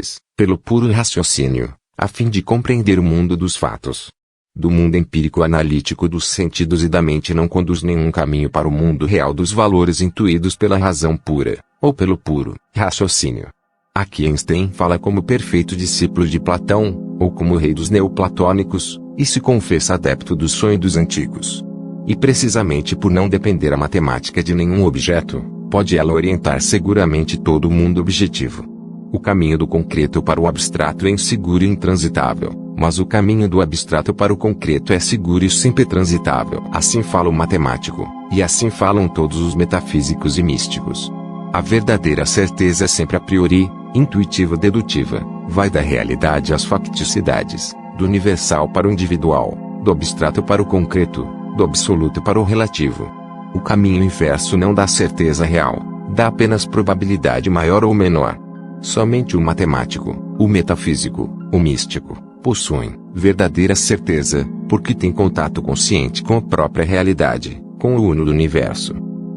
simples, pelo puro raciocínio, a fim de compreender o mundo dos fatos. Do mundo empírico-analítico dos sentidos e da mente não conduz nenhum caminho para o mundo real dos valores intuídos pela razão pura, ou pelo puro raciocínio. Aqui Einstein fala como perfeito discípulo de Platão, ou como rei dos neoplatônicos, e se confessa adepto do sonho dos antigos. E precisamente por não depender a matemática de nenhum objeto, pode ela orientar seguramente todo o mundo objetivo. O caminho do concreto para o abstrato é inseguro e intransitável, mas o caminho do abstrato para o concreto é seguro e sempre transitável. Assim fala o matemático, e assim falam todos os metafísicos e místicos. A verdadeira certeza é sempre a priori, intuitiva-dedutiva, vai da realidade às facticidades, do universal para o individual, do abstrato para o concreto, do absoluto para o relativo. O caminho inverso não dá certeza real, dá apenas probabilidade maior ou menor. Somente o matemático, o metafísico, o místico, possuem verdadeira certeza, porque tem contato consciente com a própria realidade, com o uno do universo.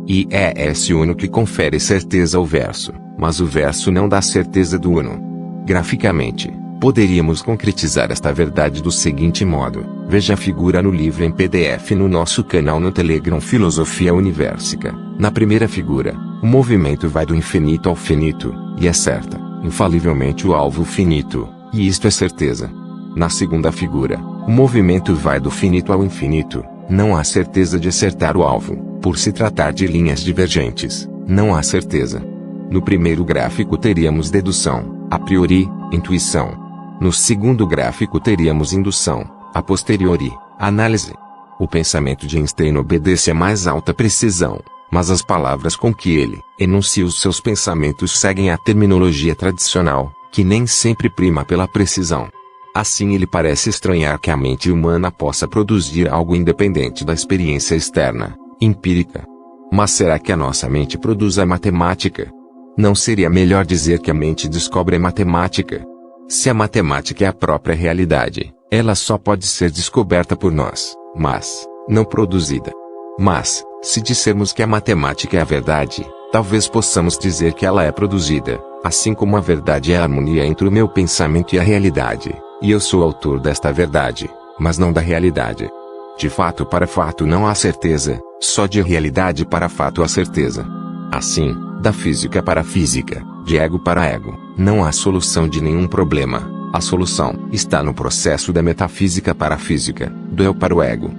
E é esse uno que confere certeza ao verso, mas o verso não dá certeza do uno. Graficamente, poderíamos concretizar esta verdade do seguinte modo: veja a figura no livro em PDF no nosso canal no Telegram Filosofia Universica. Na primeira figura, o movimento vai do infinito ao finito, e acerta, infalivelmente o alvo finito, e isto é certeza. Na segunda figura, o movimento vai do finito ao infinito, não há certeza de acertar o alvo, por se tratar de linhas divergentes, não há certeza. No primeiro gráfico teríamos dedução, a priori, intuição. No segundo gráfico teríamos indução, a posteriori, análise. O pensamento de Einstein obedece a mais alta precisão, mas as palavras com que ele enuncia os seus pensamentos seguem a terminologia tradicional, que nem sempre prima pela precisão. Assim ele parece estranhar que a mente humana possa produzir algo independente da experiência externa, empírica. Mas será que a nossa mente produz a matemática? Não seria melhor dizer que a mente descobre a matemática? Se a matemática é a própria realidade, ela só pode ser descoberta por nós, mas não produzida. Mas, se dissermos que a matemática é a verdade, talvez possamos dizer que ela é produzida, assim como a verdade é a harmonia entre o meu pensamento e a realidade, e eu sou autor desta verdade, mas não da realidade. De fato para fato não há certeza, só de realidade para fato há certeza. Assim, da física para física, de ego para ego, não há solução de nenhum problema. A solução está no processo da metafísica para a física, do eu para o ego.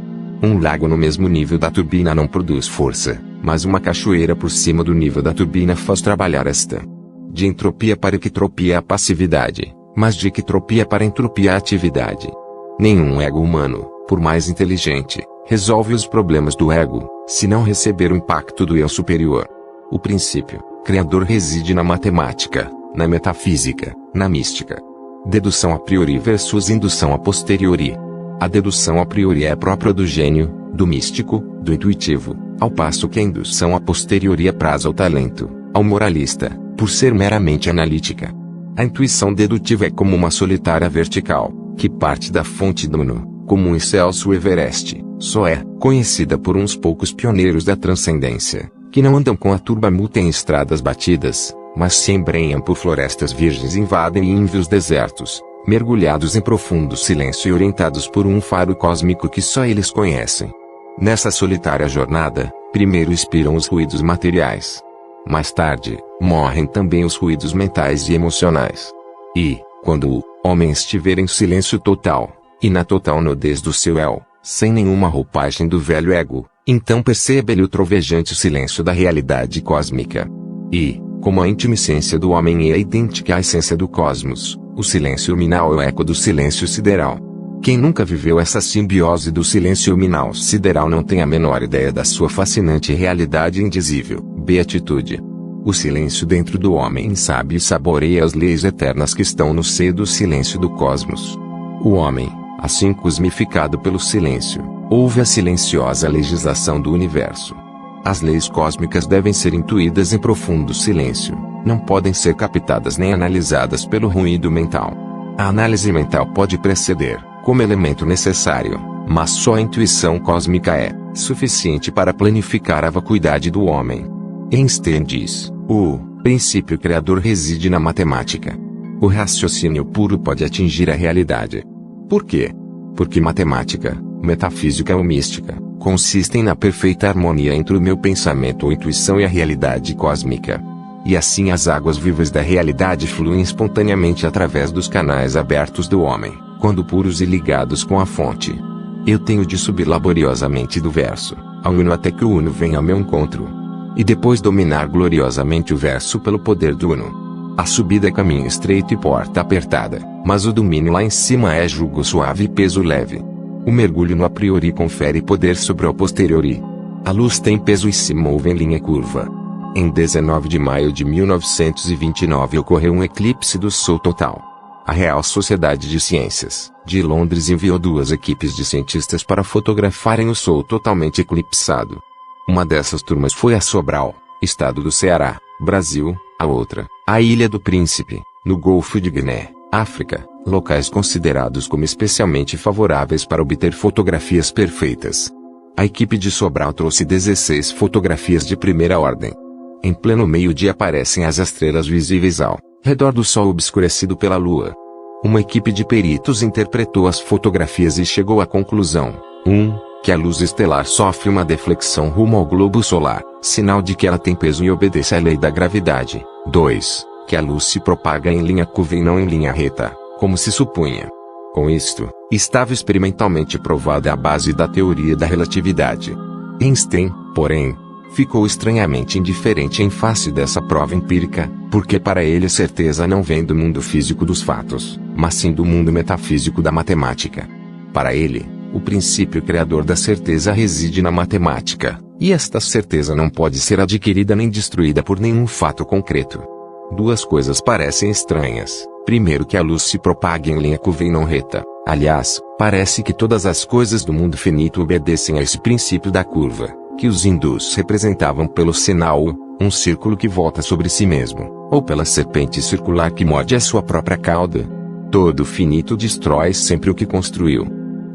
Um lago no mesmo nível da turbina não produz força, mas uma cachoeira por cima do nível da turbina faz trabalhar esta. De entropia para equitropia a passividade, mas de equitropia para entropia a atividade. Nenhum ego humano, por mais inteligente, resolve os problemas do ego, se não receber o impacto do eu superior. O princípio criador reside na matemática, na metafísica, na mística. Dedução a priori versus indução a posteriori. A dedução a priori é própria do gênio, do místico, do intuitivo, ao passo que a indução a posteriori apraz ao talento, ao moralista, por ser meramente analítica. A intuição dedutiva é como uma solitária vertical, que parte da fonte do uno, como um excelso Everest, só é conhecida por uns poucos pioneiros da transcendência, que não andam com a turba multa em estradas batidas, mas se embrenham por florestas virgens e invadem ínvios desertos, mergulhados em profundo silêncio e orientados por um faro cósmico que só eles conhecem. Nessa solitária jornada, primeiro expiram os ruídos materiais. Mais tarde, morrem também os ruídos mentais e emocionais. E, quando o homem estiver em silêncio total, e na total nudez do seu eu, sem nenhuma roupagem do velho ego, então percebe-lhe o trovejante silêncio da realidade cósmica. E, como a íntima essência do homem é idêntica à essência do cosmos, o silêncio luminal é o eco do silêncio sideral. Quem nunca viveu essa simbiose do silêncio luminal sideral não tem a menor ideia da sua fascinante realidade indizível, beatitude. O silêncio dentro do homem sabe e saboreia as leis eternas que estão no seio do silêncio do cosmos. O homem, assim cosmificado pelo silêncio, ouve a silenciosa legislação do universo. As leis cósmicas devem ser intuídas em profundo silêncio, não podem ser captadas nem analisadas pelo ruído mental. A análise mental pode preceder, como elemento necessário, mas só a intuição cósmica é suficiente para planificar a vacuidade do homem. Einstein diz: o princípio criador reside na matemática. O raciocínio puro pode atingir a realidade. Por quê? Porque matemática, metafísica ou mística, consistem na perfeita harmonia entre o meu pensamento ou intuição e a realidade cósmica. E assim as águas vivas da realidade fluem espontaneamente através dos canais abertos do homem, quando puros e ligados com a fonte. Eu tenho de subir laboriosamente do verso ao uno até que o uno venha ao meu encontro. E depois dominar gloriosamente o verso pelo poder do uno. A subida é caminho estreito e porta apertada, mas o domínio lá em cima é jugo suave e peso leve. O mergulho no a priori confere poder sobre o posteriori. A luz tem peso e se move em linha curva. Em 19 de maio de 1929 ocorreu um eclipse do Sol total. A Real Sociedade de Ciências, de Londres enviou 2 equipes de cientistas para fotografarem o Sol totalmente eclipsado. Uma dessas turmas foi a Sobral, estado do Ceará, Brasil, a outra, a Ilha do Príncipe, no Golfo de Guiné, África, locais considerados como especialmente favoráveis para obter fotografias perfeitas. A equipe de Sobral trouxe 16 fotografias de primeira ordem. Em pleno meio-dia aparecem as estrelas visíveis ao redor do Sol obscurecido pela Lua. Uma equipe de peritos interpretou as fotografias e chegou à conclusão: 1. Que a luz estelar sofre uma deflexão rumo ao globo solar, sinal de que ela tem peso e obedece à lei da gravidade. 2. Que a luz se propaga em linha curva e não em linha reta, como se supunha. Com isto, estava experimentalmente provada a base da teoria da relatividade. Einstein, porém, ficou estranhamente indiferente em face dessa prova empírica, porque para ele a certeza não vem do mundo físico dos fatos, mas sim do mundo metafísico da matemática. Para ele, o princípio criador da certeza reside na matemática, e esta certeza não pode ser adquirida nem destruída por nenhum fato concreto. 2 coisas parecem estranhas. Primeiro, que a luz se propague em linha curva e não reta. Aliás, parece que todas as coisas do mundo finito obedecem a esse princípio da curva, que os hindus representavam pelo sinal U, um círculo que volta sobre si mesmo, ou pela serpente circular que morde a sua própria cauda. Todo finito destrói sempre o que construiu.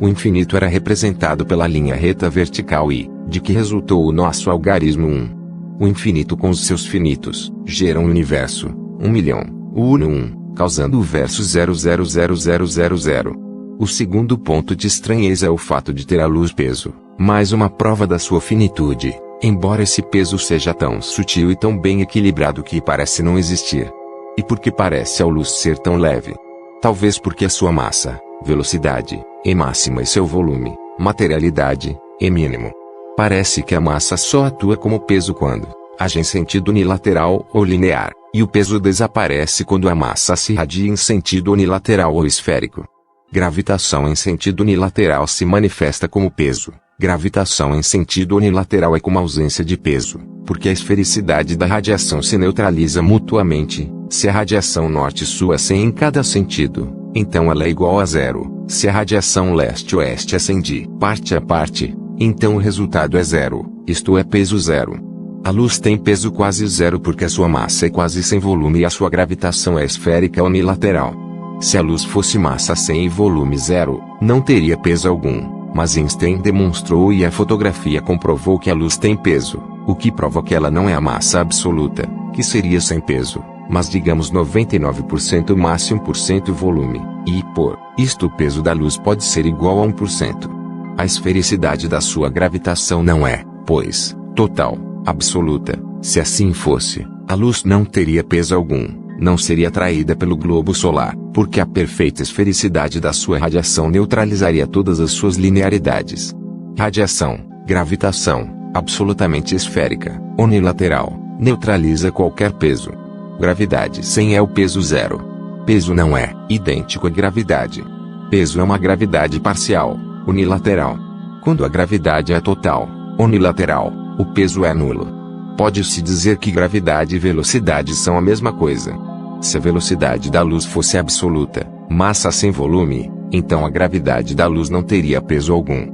O infinito era representado pela linha reta vertical e, de que resultou o nosso algarismo 1. O infinito com os seus finitos, gera um universo, 1.000.000, o uno 1, causando o verso 0,00000. O segundo ponto de estranheza é o fato de ter a luz peso, mais uma prova da sua finitude, embora esse peso seja tão sutil e tão bem equilibrado que parece não existir. E por que parece a luz ser tão leve? Talvez porque a sua massa, velocidade, é máxima e seu volume, materialidade, é mínimo. Parece que a massa só atua como peso quando age em sentido unilateral ou linear, e o peso desaparece quando a massa se irradia em sentido unilateral ou esférico. Gravitação em sentido unilateral se manifesta como peso. Gravitação em sentido unilateral é como ausência de peso, porque a esfericidade da radiação se neutraliza mutuamente. Se a radiação norte-sul é 100 em cada sentido, então ela é igual a 0. Se a radiação leste-oeste é 100 de parte a parte, então o resultado é 0, isto é peso 0. A luz tem peso quase 0 porque a sua massa é quase sem volume e a sua gravitação é esférica unilateral. Se a luz fosse massa 100 e volume 0, não teria peso algum, mas Einstein demonstrou e a fotografia comprovou que a luz tem peso, o que prova que ela não é a massa absoluta, que seria sem peso, mas digamos 99% massa e 1% volume, e por isto o peso da luz pode ser igual a 1%. A esfericidade da sua gravitação não é, pois, total, absoluta. Se assim fosse, a luz não teria peso algum, não seria atraída pelo globo solar, porque a perfeita esfericidade da sua radiação neutralizaria todas as suas linearidades. Radiação, gravitação, absolutamente esférica, unilateral, neutraliza qualquer peso. Gravidade sem é o peso 0. Peso não é idêntico à gravidade. Peso é uma gravidade parcial, unilateral. Quando a gravidade é total, unilateral, o peso é nulo. Pode-se dizer que gravidade e velocidade são a mesma coisa. Se a velocidade da luz fosse absoluta, massa sem volume, então a gravidade da luz não teria peso algum.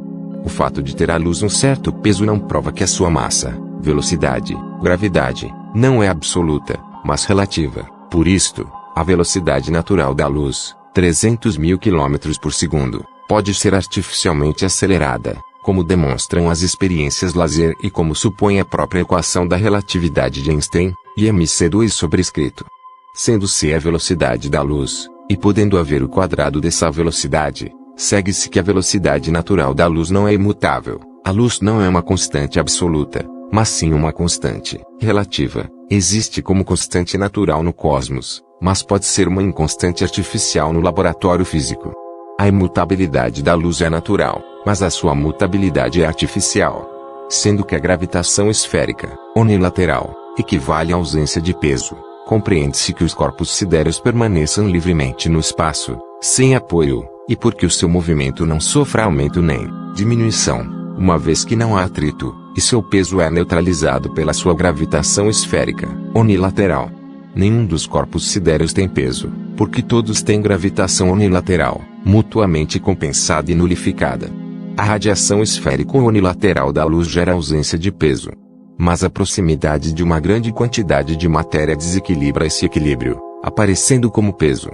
O fato de ter a luz um certo peso não prova que a sua massa, velocidade, gravidade, não é absoluta, mas relativa. Por isto, a velocidade natural da luz, 300.000 km por segundo, pode ser artificialmente acelerada, como demonstram as experiências laser e como supõe a própria equação da relatividade de Einstein, IMC2 sobrescrito. Sendo c a velocidade da luz, e podendo haver o quadrado dessa velocidade, segue-se que a velocidade natural da luz não é imutável. A luz não é uma constante absoluta, mas sim uma constante relativa. Existe como constante natural no cosmos, mas pode ser uma inconstante artificial no laboratório físico. A imutabilidade da luz é natural, mas a sua mutabilidade é artificial. Sendo que a gravitação esférica, unilateral, equivale à ausência de peso, compreende-se que os corpos sidéreos permaneçam livremente no espaço, sem apoio, e porque o seu movimento não sofra aumento nem diminuição, uma vez que não há atrito, e seu peso é neutralizado pela sua gravitação esférica, unilateral. Nenhum dos corpos sidéreos tem peso, porque todos têm gravitação unilateral, mutuamente compensada e nulificada. A radiação esférico-unilateral da luz gera ausência de peso. Mas a proximidade de uma grande quantidade de matéria desequilibra esse equilíbrio, aparecendo como peso.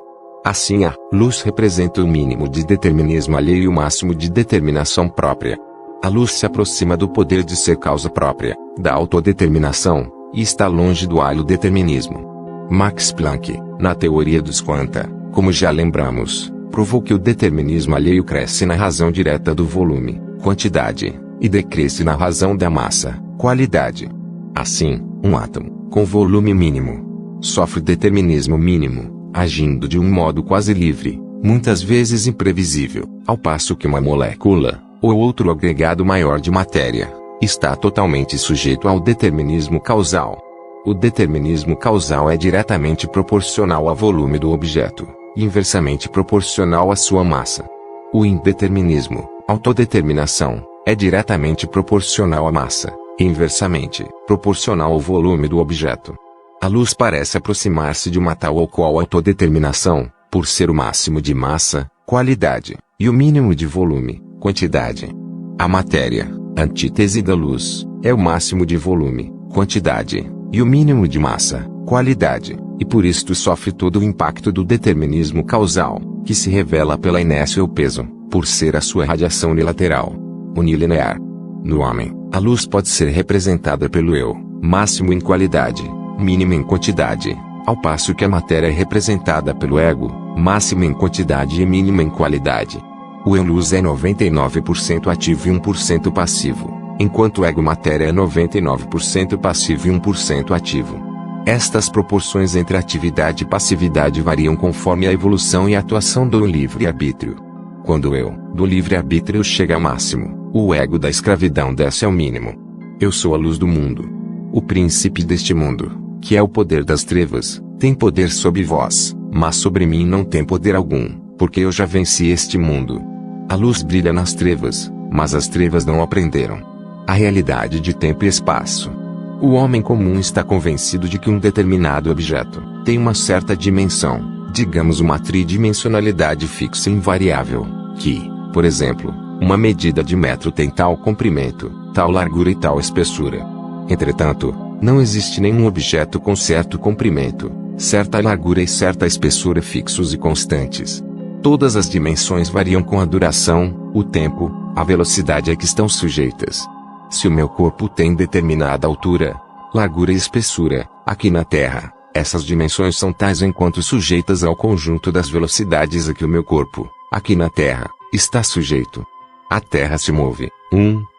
Assim a luz representa o mínimo de determinismo alheio e o máximo de determinação própria. A luz se aproxima do poder de ser causa própria, da autodeterminação, e está longe do alho-determinismo. Max Planck, na teoria dos quanta, como já lembramos, provou que o determinismo alheio cresce na razão direta do volume, quantidade, e decresce na razão da massa, qualidade. Assim, um átomo, com volume mínimo, sofre determinismo mínimo, agindo de um modo quase livre, muitas vezes imprevisível, ao passo que uma molécula, ou outro agregado maior de matéria, está totalmente sujeito ao determinismo causal. O determinismo causal é diretamente proporcional ao volume do objeto, e inversamente proporcional à sua massa. O indeterminismo, autodeterminação, é diretamente proporcional à massa, e inversamente proporcional ao volume do objeto. A luz parece aproximar-se de uma tal ou qual autodeterminação, por ser o máximo de massa, qualidade, e o mínimo de volume, quantidade. A matéria, antítese da luz, é o máximo de volume, quantidade, e o mínimo de massa, qualidade, e por isto sofre todo o impacto do determinismo causal, que se revela pela inércia ou peso, por ser a sua radiação unilateral, unilinear. No homem, a luz pode ser representada pelo eu, máximo em qualidade, mínimo em quantidade, ao passo que a matéria é representada pelo ego, máximo em quantidade e mínimo em qualidade. O eu-luz é 99% ativo e 1% passivo, enquanto o ego-matéria é 99% passivo e 1% ativo. Estas proporções entre atividade e passividade variam conforme a evolução e a atuação do livre-arbítrio. Quando o eu, do livre-arbítrio chega ao máximo, o ego da escravidão desce ao mínimo. Eu sou a luz do mundo. O príncipe deste mundo, que é o poder das trevas, tem poder sobre vós, mas sobre mim não tem poder algum, porque eu já venci este mundo. A luz brilha nas trevas, mas as trevas não aprenderam a realidade de tempo e espaço. O homem comum está convencido de que um determinado objeto tem uma certa dimensão, digamos uma tridimensionalidade fixa e invariável, que, por exemplo, uma medida de metro tem tal comprimento, tal largura e tal espessura. Entretanto, não existe nenhum objeto com certo comprimento, certa largura e certa espessura fixos e constantes. Todas as dimensões variam com a duração, o tempo, a velocidade a que estão sujeitas. Se o meu corpo tem determinada altura, largura e espessura, aqui na Terra, essas dimensões são tais enquanto sujeitas ao conjunto das velocidades a que o meu corpo, aqui na Terra, está sujeito. A Terra se move,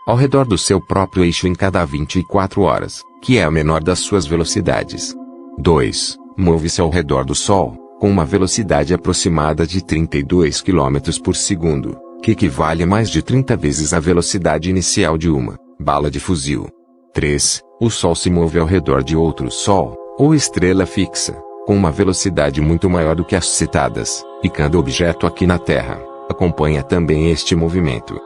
ao redor do seu próprio eixo em cada 24 horas, que é a menor das suas velocidades. 2. Move-se ao redor do Sol, com uma velocidade aproximada de 32 km por segundo, que equivale a mais de 30 vezes a velocidade inicial de uma bala de fuzil. 3. O Sol se move ao redor de outro Sol, ou estrela fixa, com uma velocidade muito maior do que as citadas, e cada objeto aqui na Terra acompanha também este movimento.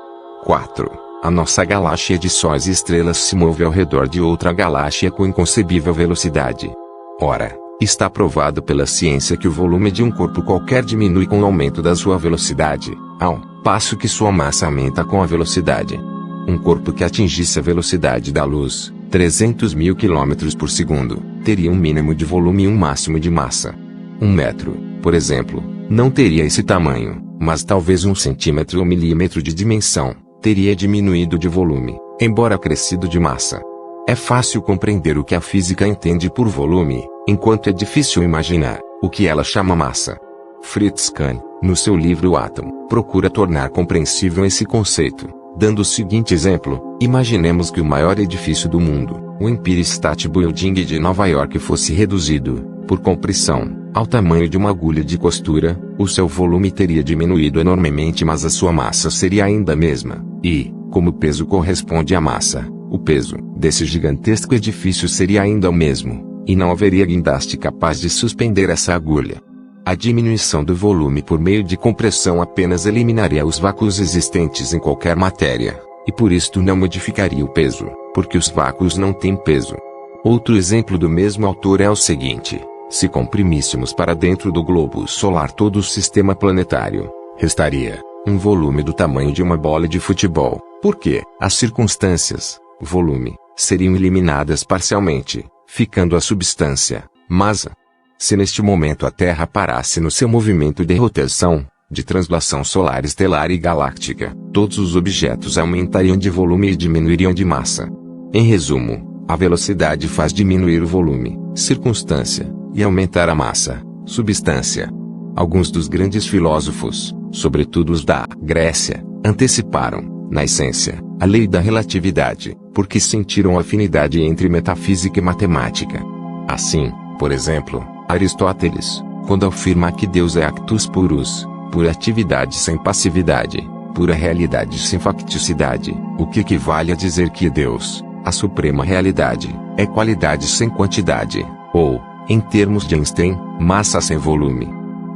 4. A nossa galáxia de sóis e estrelas se move ao redor de outra galáxia com inconcebível velocidade. Ora, está provado pela ciência que o volume de um corpo qualquer diminui com o aumento da sua velocidade, ao passo que sua massa aumenta com a velocidade. Um corpo que atingisse a velocidade da luz, 300 mil km por segundo, teria um mínimo de volume e um máximo de massa. 1 metro, por exemplo, não teria esse tamanho, mas talvez 1 centímetro ou milímetro de dimensão, teria diminuído de volume, embora crescido de massa. É fácil compreender o que a física entende por volume, enquanto é difícil imaginar o que ela chama massa. Fritz Kahn, no seu livro O Átomo, procura tornar compreensível esse conceito, dando o seguinte exemplo: imaginemos que o maior edifício do mundo, o Empire State Building de Nova York, fosse reduzido, por compressão, ao tamanho de uma agulha de costura. O seu volume teria diminuído enormemente, mas a sua massa seria ainda a mesma, e, como o peso corresponde à massa, o peso desse gigantesco edifício seria ainda o mesmo, e não haveria guindaste capaz de suspender essa agulha. A diminuição do volume por meio de compressão apenas eliminaria os vácuos existentes em qualquer matéria, e por isto não modificaria o peso, porque os vácuos não têm peso. Outro exemplo do mesmo autor é o seguinte: se comprimíssemos para dentro do globo solar todo o sistema planetário, restaria um volume do tamanho de uma bola de futebol, porque as circunstâncias, volume, seriam eliminadas parcialmente, ficando a substância, massa. Se neste momento a Terra parasse no seu movimento de rotação, de translação solar, estelar e galáctica, todos os objetos aumentariam de volume e diminuiriam de massa. Em resumo, a velocidade faz diminuir o volume, circunstância, e aumentar a massa, substância. Alguns dos grandes filósofos, sobretudo os da Grécia, anteciparam, na essência, a lei da relatividade, porque sentiram afinidade entre metafísica e matemática. Assim, por exemplo, Aristóteles, quando afirma que Deus é actus purus, pura atividade sem passividade, pura realidade sem facticidade, o que equivale a dizer que Deus, a suprema realidade, é qualidade sem quantidade, ou, em termos de Einstein, massa sem volume.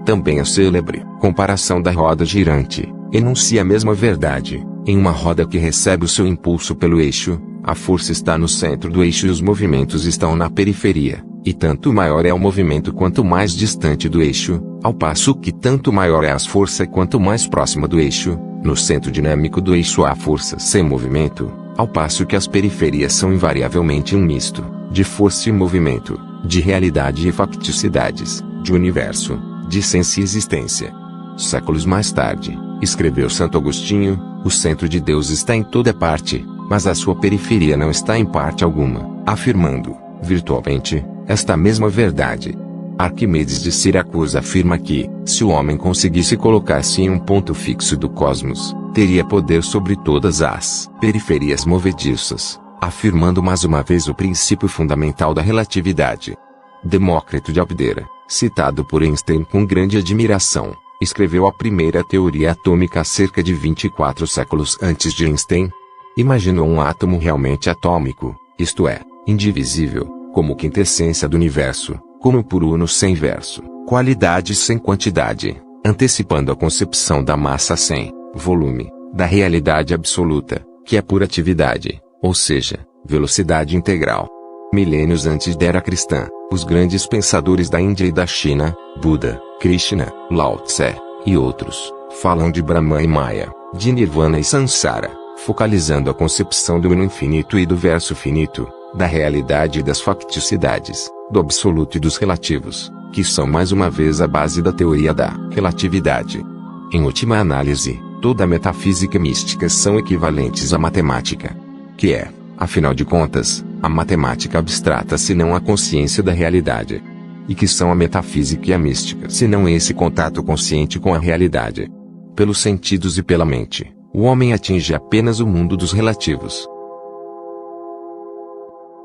Também a célebre comparação da roda girante enuncia a mesma verdade. Em uma roda que recebe o seu impulso pelo eixo, a força está no centro do eixo e os movimentos estão na periferia, e tanto maior é o movimento quanto mais distante do eixo, ao passo que tanto maior é a força quanto mais próxima do eixo. No centro dinâmico do eixo há força sem movimento, ao passo que as periferias são invariavelmente um misto de força e movimento, de realidade e facticidades, de universo, de essência e existência. Séculos mais tarde, escreveu Santo Agostinho, o centro de Deus está em toda parte, mas a sua periferia não está em parte alguma, afirmando, virtualmente, esta mesma verdade. Arquimedes de Siracusa afirma que, se o homem conseguisse colocar-se em um ponto fixo do cosmos, teria poder sobre todas as periferias movediças, afirmando mais uma vez o princípio fundamental da relatividade. Demócrito de Abdera, citado por Einstein com grande admiração, escreveu a primeira teoria atômica cerca de 24 séculos antes de Einstein. Imaginou um átomo realmente atômico, isto é, indivisível, como quintessência do universo, como puro uno sem verso, qualidade sem quantidade, antecipando a concepção da massa sem volume, da realidade absoluta, que é pura atividade, ou seja, velocidade integral. Milênios antes da era cristã, os grandes pensadores da Índia e da China, Buda, Krishna, Lao Tse, e outros, falam de Brahman e Maya, de Nirvana e Sansara, focalizando a concepção do uno infinito e do verso finito, da realidade e das facticidades, do absoluto e dos relativos, que são mais uma vez a base da teoria da relatividade. Em última análise, toda a metafísica mística são equivalentes à matemática, que é, afinal de contas, a matemática abstrata senão a consciência da realidade. E que são a metafísica e a mística senão esse contato consciente com a realidade. Pelos sentidos e pela mente, o homem atinge apenas o mundo dos relativos.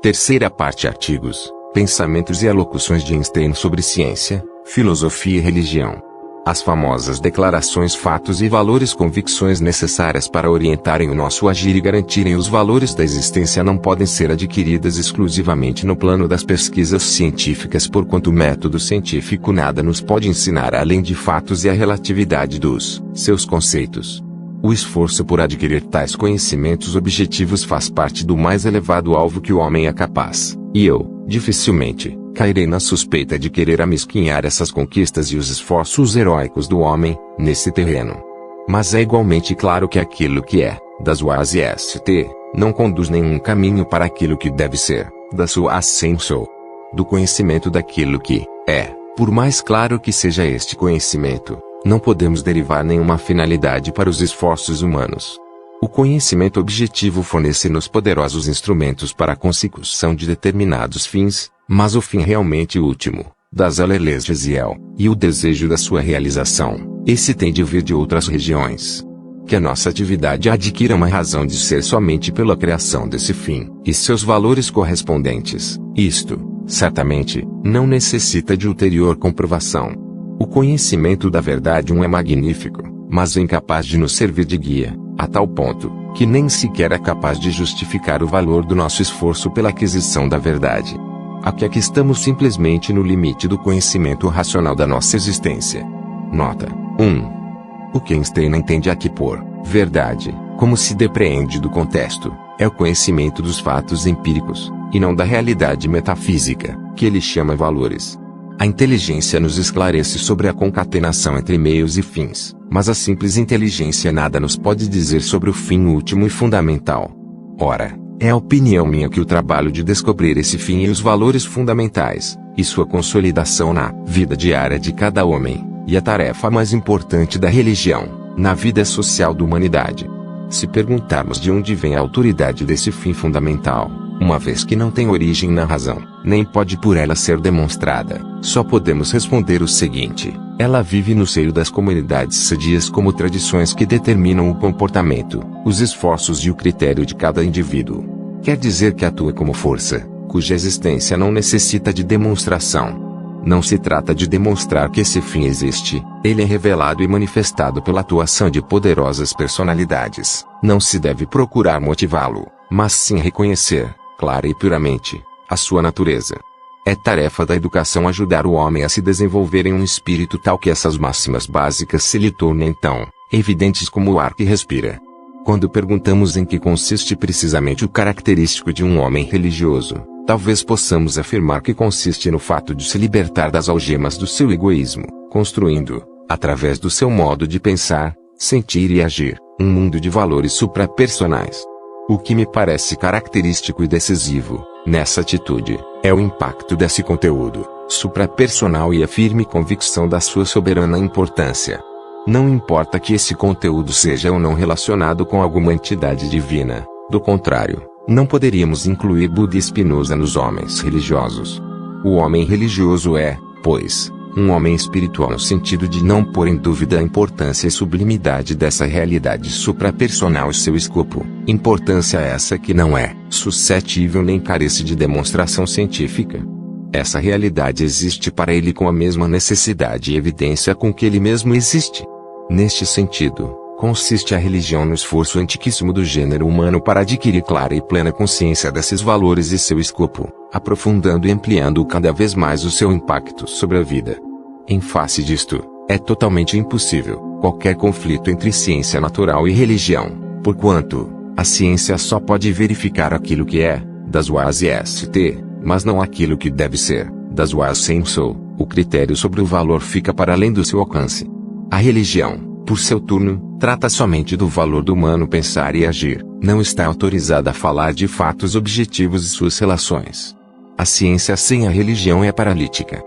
Terceira parte. Artigos, pensamentos e alocuções de Einstein sobre ciência, filosofia e religião. As famosas declarações, fatos e valores, convicções necessárias para orientarem o nosso agir e garantirem os valores da existência, não podem ser adquiridas exclusivamente no plano das pesquisas científicas, porquanto o método científico nada nos pode ensinar além de fatos e a relatividade dos seus conceitos. O esforço por adquirir tais conhecimentos objetivos faz parte do mais elevado alvo que o homem é capaz, e eu, dificilmente, cairei na suspeita de querer amesquinhar essas conquistas e os esforços heróicos do homem, nesse terreno. Mas é igualmente claro que aquilo que é, das UAS e ST, não conduz nenhum caminho para aquilo que deve ser, da sua ascenso. Do conhecimento daquilo que é, por mais claro que seja este conhecimento, não podemos derivar nenhuma finalidade para os esforços humanos. O conhecimento objetivo fornece-nos poderosos instrumentos para a consecução de determinados fins, mas o fim realmente último, das aleles de Ziel, e o desejo da sua realização, esse tem de vir de outras regiões. Que a nossa atividade adquira uma razão de ser somente pela criação desse fim, e seus valores correspondentes, isto, certamente, não necessita de ulterior comprovação. O conhecimento da verdade é magnífico, mas é incapaz de nos servir de guia, a tal ponto, que nem sequer é capaz de justificar o valor do nosso esforço pela aquisição da verdade. Aqui estamos simplesmente no limite do conhecimento racional da nossa existência. Nota 1. O que Einstein entende aqui por verdade, como se depreende do contexto, é o conhecimento dos fatos empíricos, e não da realidade metafísica, que ele chama valores. A inteligência nos esclarece sobre a concatenação entre meios e fins, mas a simples inteligência nada nos pode dizer sobre o fim último e fundamental. Ora, é a opinião minha que o trabalho de descobrir esse fim e os valores fundamentais, e sua consolidação na vida diária de cada homem, e a tarefa mais importante da religião, na vida social da humanidade. Se perguntarmos de onde vem a autoridade desse fim fundamental, uma vez que não tem origem na razão, nem pode por ela ser demonstrada, só podemos responder o seguinte: ela vive no seio das comunidades sadias como tradições que determinam o comportamento, os esforços e o critério de cada indivíduo. Quer dizer que atua como força, cuja existência não necessita de demonstração. Não se trata de demonstrar que esse fim existe, ele é revelado e manifestado pela atuação de poderosas personalidades. Não se deve procurar motivá-lo, mas sim reconhecer, clara e puramente, a sua natureza. É tarefa da educação ajudar o homem a se desenvolver em um espírito tal que essas máximas básicas se lhe tornem então evidentes como o ar que respira. Quando perguntamos em que consiste precisamente o característico de um homem religioso, talvez possamos afirmar que consiste no fato de se libertar das algemas do seu egoísmo, construindo, através do seu modo de pensar, sentir e agir, um mundo de valores suprapersonais. O que me parece característico e decisivo, nessa atitude, é o impacto desse conteúdo suprapersonal e a firme convicção da sua soberana importância. Não importa que esse conteúdo seja ou não relacionado com alguma entidade divina, do contrário, não poderíamos incluir Buda e Spinoza nos homens religiosos. O homem religioso é, pois, um homem espiritual no sentido de não pôr em dúvida a importância e sublimidade dessa realidade suprapersonal e seu escopo, importância essa que não é suscetível nem carece de demonstração científica. Essa realidade existe para ele com a mesma necessidade e evidência com que ele mesmo existe. Neste sentido, consiste a religião no esforço antiquíssimo do gênero humano para adquirir clara e plena consciência desses valores e seu escopo, aprofundando e ampliando cada vez mais o seu impacto sobre a vida. Em face disto, é totalmente impossível qualquer conflito entre ciência natural e religião, porquanto a ciência só pode verificar aquilo que é, das was est, mas não aquilo que deve ser, das was sensou. O critério sobre o valor fica para além do seu alcance. A religião, por seu turno, trata somente do valor do humano pensar e agir, não está autorizada a falar de fatos objetivos e suas relações. A ciência sem a religião é paralítica,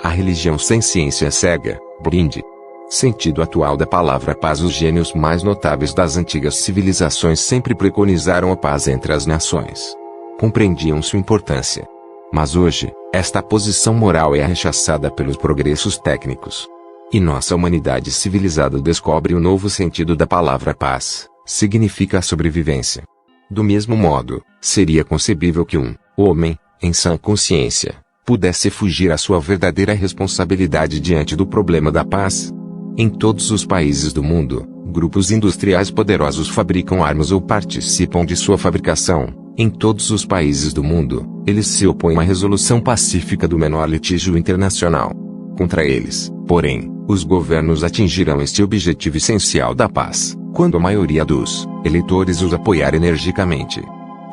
a religião sem ciência é cega, blinde. Sentido atual da palavra paz. Os gênios mais notáveis das antigas civilizações sempre preconizaram a paz entre as nações. Compreendiam sua importância. Mas hoje, esta posição moral é rechaçada pelos progressos técnicos. E nossa humanidade civilizada descobre o novo sentido da palavra paz, significa a sobrevivência. Do mesmo modo, seria concebível que um homem, em sã consciência, pudesse fugir à sua verdadeira responsabilidade diante do problema da paz? Em todos os países do mundo, grupos industriais poderosos fabricam armas ou participam de sua fabricação. Em todos os países do mundo, eles se opõem à resolução pacífica do menor litígio internacional. Contra eles, porém, os governos atingirão este objetivo essencial da paz, quando a maioria dos eleitores os apoiar energicamente.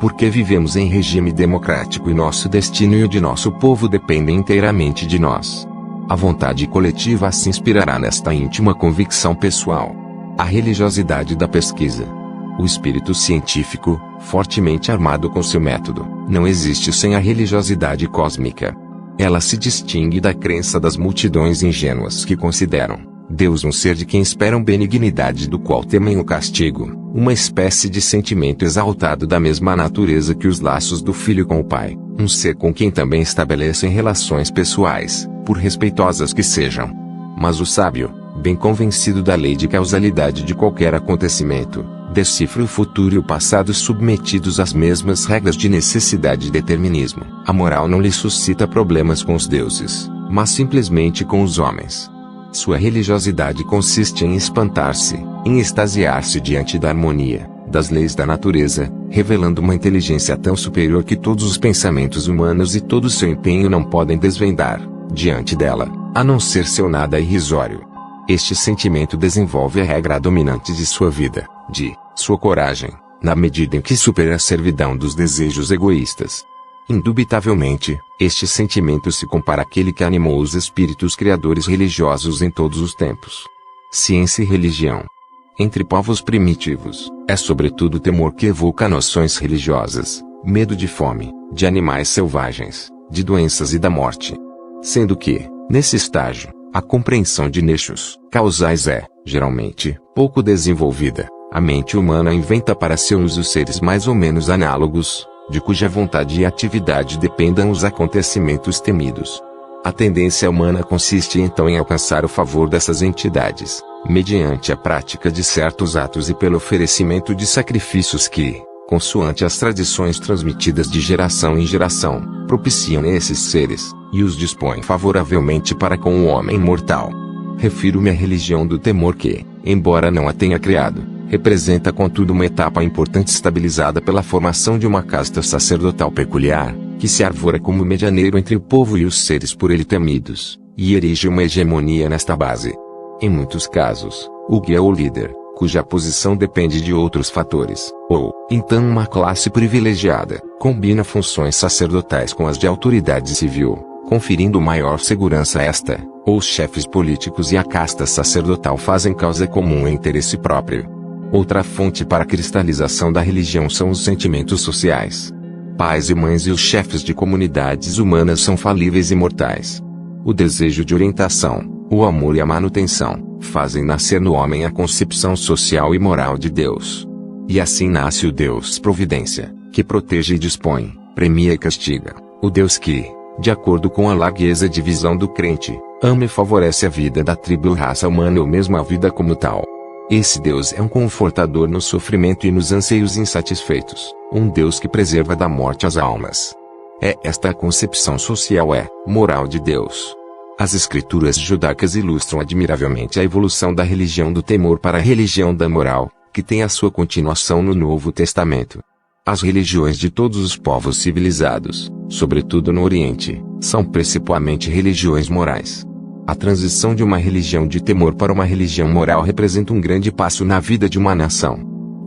Porque vivemos em regime democrático e nosso destino e o de nosso povo dependem inteiramente de nós. A vontade coletiva se inspirará nesta íntima convicção pessoal. A religiosidade da pesquisa. O espírito científico, fortemente armado com seu método, não existe sem a religiosidade cósmica. Ela se distingue da crença das multidões ingênuas que consideram Deus um ser de quem esperam benignidade do qual temem o castigo, uma espécie de sentimento exaltado da mesma natureza que os laços do filho com o pai, um ser com quem também estabelecem relações pessoais, por respeitosas que sejam. Mas o sábio, bem convencido da lei de causalidade de qualquer acontecimento, decifra o futuro e o passado submetidos às mesmas regras de necessidade e determinismo. A moral não lhe suscita problemas com os deuses, mas simplesmente com os homens. Sua religiosidade consiste em espantar-se, em extasiar-se diante da harmonia das leis da natureza, revelando uma inteligência tão superior que todos os pensamentos humanos e todo o seu empenho não podem desvendar, diante dela, a não ser seu nada irrisório. Este sentimento desenvolve a regra dominante de sua vida, de sua coragem, na medida em que supera a servidão dos desejos egoístas. Indubitavelmente, este sentimento se compara àquele que animou os espíritos criadores religiosos em todos os tempos. Ciência e religião. Entre povos primitivos, é sobretudo o temor que evoca noções religiosas, medo de fome, de animais selvagens, de doenças e da morte. Sendo que, nesse estágio, a compreensão de nichos causais é, geralmente, pouco desenvolvida. A mente humana inventa para seu uso seres mais ou menos análogos, de cuja vontade e atividade dependam os acontecimentos temidos. A tendência humana consiste então em alcançar o favor dessas entidades, mediante a prática de certos atos e pelo oferecimento de sacrifícios que, consoante as tradições transmitidas de geração em geração, propiciam esses seres, e os dispõem favoravelmente para com o homem mortal. Refiro-me à religião do temor que, embora não a tenha criado, representa contudo uma etapa importante estabilizada pela formação de uma casta sacerdotal peculiar, que se arvora como medianeiro entre o povo e os seres por ele temidos, e erige uma hegemonia nesta base. Em muitos casos, o guia ou líder, cuja posição depende de outros fatores, ou, então uma classe privilegiada, combina funções sacerdotais com as de autoridade civil, conferindo maior segurança a esta, ou os chefes políticos e a casta sacerdotal fazem causa comum e interesse próprio. Outra fonte para a cristalização da religião são os sentimentos sociais. Pais e mães e os chefes de comunidades humanas são falíveis e mortais. O desejo de orientação, o amor e a manutenção, fazem nascer no homem a concepção social e moral de Deus. E assim nasce o Deus Providência, que protege e dispõe, premia e castiga, o Deus que, de acordo com a largueza de visão do crente, ama e favorece a vida da tribo ou raça humana ou mesmo a vida como tal. Esse Deus é um confortador no sofrimento e nos anseios insatisfeitos, um Deus que preserva da morte as almas. É esta a concepção social moral de Deus. As escrituras judaicas ilustram admiravelmente a evolução da religião do temor para a religião da moral, que tem a sua continuação no Novo Testamento. As religiões de todos os povos civilizados, sobretudo no Oriente, são principalmente religiões morais. A transição de uma religião de temor para uma religião moral representa um grande passo na vida de uma nação.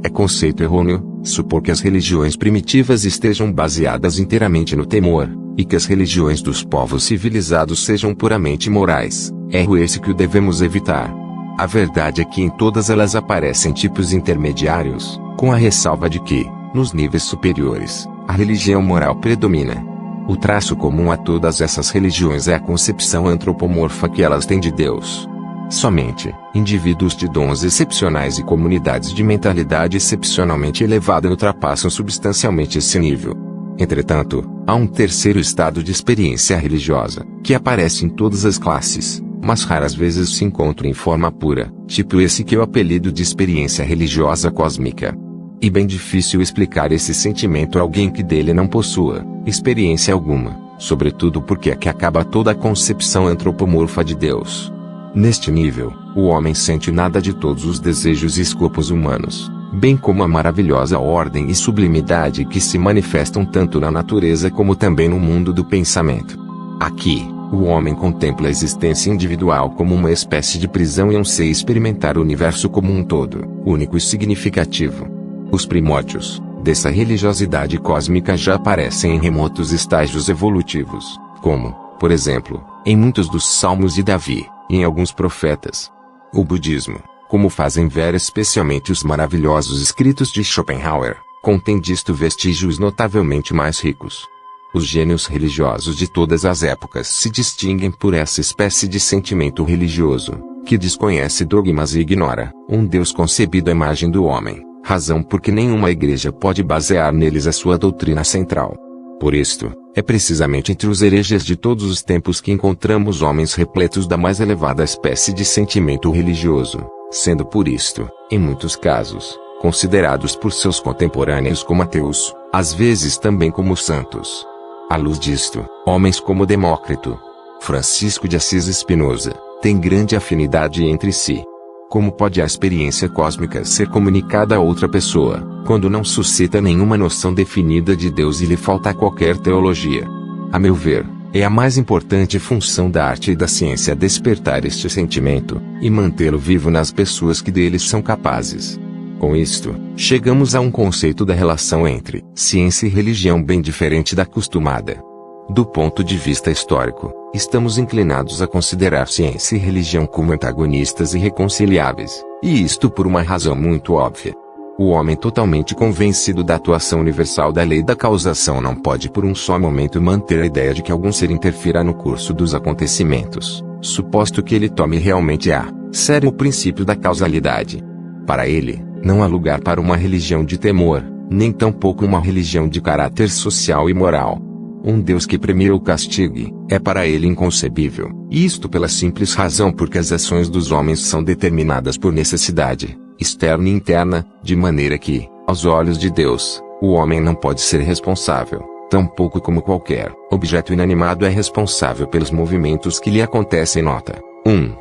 É conceito errôneo supor que as religiões primitivas estejam baseadas inteiramente no temor, e que as religiões dos povos civilizados sejam puramente morais. Erro esse que o devemos evitar. A verdade é que em todas elas aparecem tipos intermediários, com a ressalva de que, nos níveis superiores, a religião moral predomina. O traço comum a todas essas religiões é a concepção antropomorfa que elas têm de Deus. Somente, indivíduos de dons excepcionais e comunidades de mentalidade excepcionalmente elevada ultrapassam substancialmente esse nível. Entretanto, há um terceiro estado de experiência religiosa, que aparece em todas as classes, mas raras vezes se encontra em forma pura, tipo esse que eu apelido de experiência religiosa cósmica. E bem difícil explicar esse sentimento a alguém que dele não possua experiência alguma, sobretudo porque é que acaba toda a concepção antropomorfa de Deus. Neste nível, o homem sente nada de todos os desejos e escopos humanos, bem como a maravilhosa ordem e sublimidade que se manifestam tanto na natureza como também no mundo do pensamento. Aqui, o homem contempla a existência individual como uma espécie de prisão e anseia experimentar o universo como um todo, único e significativo. Os primórdios dessa religiosidade cósmica já aparecem em remotos estágios evolutivos, como, por exemplo, em muitos dos Salmos de Davi, e em alguns profetas. O budismo, como fazem ver especialmente os maravilhosos escritos de Schopenhauer, contém disto vestígios notavelmente mais ricos. Os gênios religiosos de todas as épocas se distinguem por essa espécie de sentimento religioso, que desconhece dogmas e ignora um Deus concebido à imagem do homem. Razão porque nenhuma igreja pode basear neles a sua doutrina central. Por isto, É precisamente entre os hereges de todos os tempos que encontramos homens repletos da mais elevada espécie de sentimento religioso, sendo por isto, em muitos casos, considerados por seus contemporâneos como ateus, às vezes também como santos. À luz disto, homens como Demócrito, Francisco de Assis e Spinoza, têm grande afinidade entre si. Como pode a experiência cósmica ser comunicada a outra pessoa, quando não suscita nenhuma noção definida de Deus e lhe falta qualquer teologia? A meu ver, é a mais importante função da arte e da ciência despertar este sentimento, e mantê-lo vivo nas pessoas que deles são capazes. Com isto, chegamos a um conceito da relação entre ciência e religião bem diferente da costumada. Do ponto de vista histórico, estamos inclinados a considerar ciência e religião como antagonistas irreconciliáveis, e isto por uma razão muito óbvia. O homem totalmente convencido da atuação universal da lei da causação não pode por um só momento manter a ideia de que algum ser interfira no curso dos acontecimentos, suposto que ele tome realmente a sério o princípio da causalidade. Para ele, não há lugar para uma religião de temor, nem tampouco uma religião de caráter social e moral. Um Deus que premie ou castigue, é para ele inconcebível, e isto pela simples razão porque as ações dos homens são determinadas por necessidade, externa e interna, de maneira que, aos olhos de Deus, o homem não pode ser responsável, tampouco como qualquer objeto inanimado é responsável pelos movimentos que lhe acontecem. Nota 1.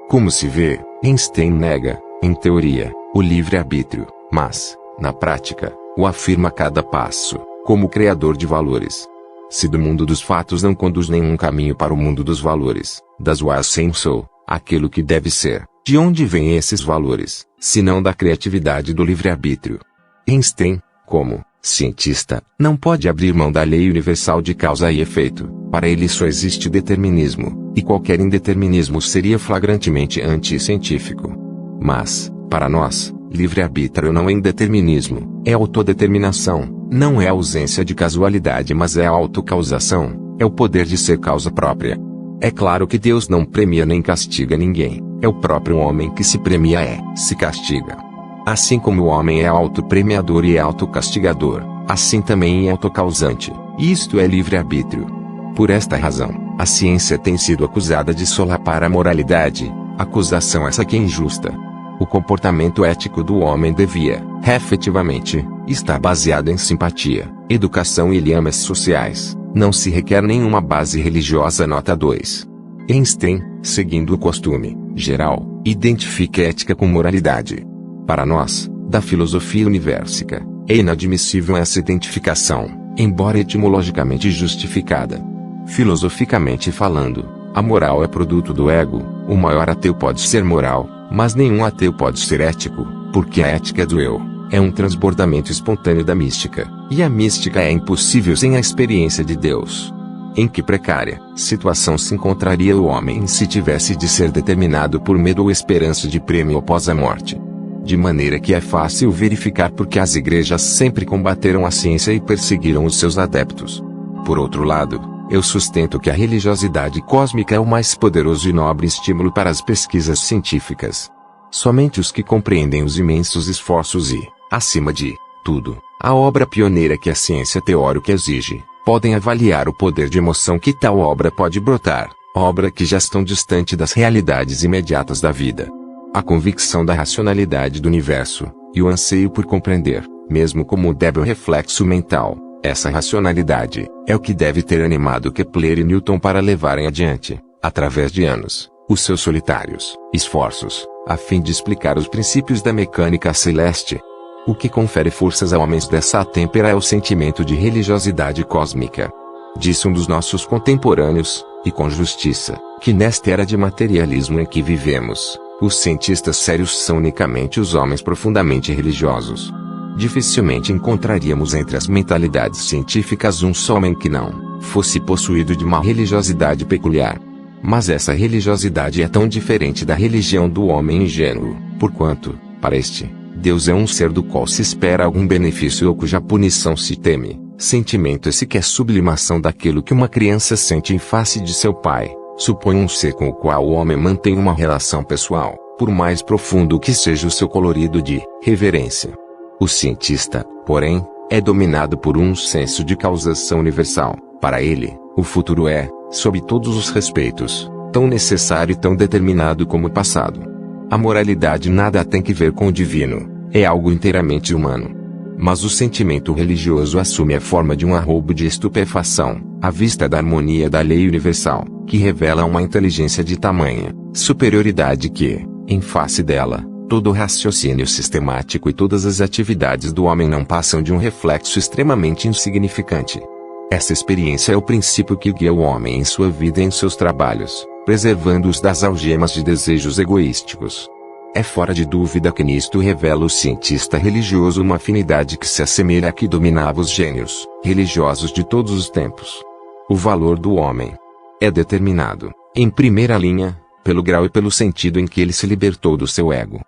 Como se vê, Einstein nega, em teoria, o livre-arbítrio, mas, na prática, o afirma a cada passo, como criador de valores. Se do mundo dos fatos não conduz nenhum caminho para o mundo dos valores, das was sem sou, aquilo que deve ser, de onde vêm esses valores, senão da criatividade do livre-arbítrio? Einstein, como cientista, não pode abrir mão da lei universal de causa e efeito. Para ele só existe determinismo, e qualquer indeterminismo seria flagrantemente anticientífico. Mas, para nós, livre-arbítrio não é indeterminismo, é autodeterminação. Não é a ausência de casualidade, mas é a autocausação, é o poder de ser causa própria. É claro que Deus não premia nem castiga ninguém, é o próprio homem que se premia se castiga. Assim como o homem é autopremiador e é autocastigador, assim também é autocausante, e isto é livre-arbítrio. Por esta razão, a ciência tem sido acusada de solapar a moralidade, acusação essa que é injusta. O comportamento ético do homem devia, efetivamente, estar baseado em simpatia, educação e liames sociais. Não se requer nenhuma base religiosa. Nota 2. Einstein, seguindo o costume geral, identifica ética com moralidade. Para nós, da filosofia universica, é inadmissível essa identificação, embora etimologicamente justificada. Filosoficamente falando, a moral é produto do ego. O maior ateu pode ser moral, mas nenhum ateu pode ser ético, porque a ética do eu é um transbordamento espontâneo da mística, e a mística é impossível sem a experiência de Deus. Em que precária situação se encontraria o homem se tivesse de ser determinado por medo ou esperança de prêmio após a morte? De maneira que é fácil verificar porque as igrejas sempre combateram a ciência e perseguiram os seus adeptos. Por outro lado, eu sustento que a religiosidade cósmica é o mais poderoso e nobre estímulo para as pesquisas científicas. Somente os que compreendem os imensos esforços e, acima de tudo, a obra pioneira que a ciência teórica exige, podem avaliar o poder de emoção que tal obra pode brotar, obra que já estão distante das realidades imediatas da vida. A convicção da racionalidade do universo, e o anseio por compreender, mesmo como débil reflexo mental, essa racionalidade, é o que deve ter animado Kepler e Newton para levarem adiante, através de anos, os seus solitários esforços, a fim de explicar os princípios da mecânica celeste. O que confere forças a homens dessa têmpera é o sentimento de religiosidade cósmica. Disse um dos nossos contemporâneos, e com justiça, que nesta era de materialismo em que vivemos, os cientistas sérios são unicamente os homens profundamente religiosos. Dificilmente encontraríamos entre as mentalidades científicas um só homem que não fosse possuído de uma religiosidade peculiar. Mas essa religiosidade é tão diferente da religião do homem ingênuo, porquanto, para este, Deus é um ser do qual se espera algum benefício ou cuja punição se teme. Sentimento esse que é sublimação daquilo que uma criança sente em face de seu pai. Supõe um ser com o qual o homem mantém uma relação pessoal, por mais profundo que seja o seu colorido de reverência. O cientista, porém, é dominado por um senso de causação universal, Para ele, o futuro é, sob todos os respeitos, tão necessário e tão determinado como o passado. A moralidade nada tem que ver com o divino, é algo inteiramente humano. Mas o sentimento religioso assume a forma de um arrobo de estupefação, à vista da harmonia da lei universal, que revela uma inteligência de tamanha superioridade que, em face dela, todo o raciocínio sistemático e todas as atividades do homem não passam de um reflexo extremamente insignificante. Essa experiência é o princípio que guia o homem em sua vida e em seus trabalhos, preservando-os das algemas de desejos egoísticos. É fora de dúvida que nisto revela o cientista religioso uma afinidade que se assemelha à que dominava os gênios religiosos de todos os tempos. O valor do homem é determinado, em primeira linha, pelo grau e pelo sentido em que ele se libertou do seu ego.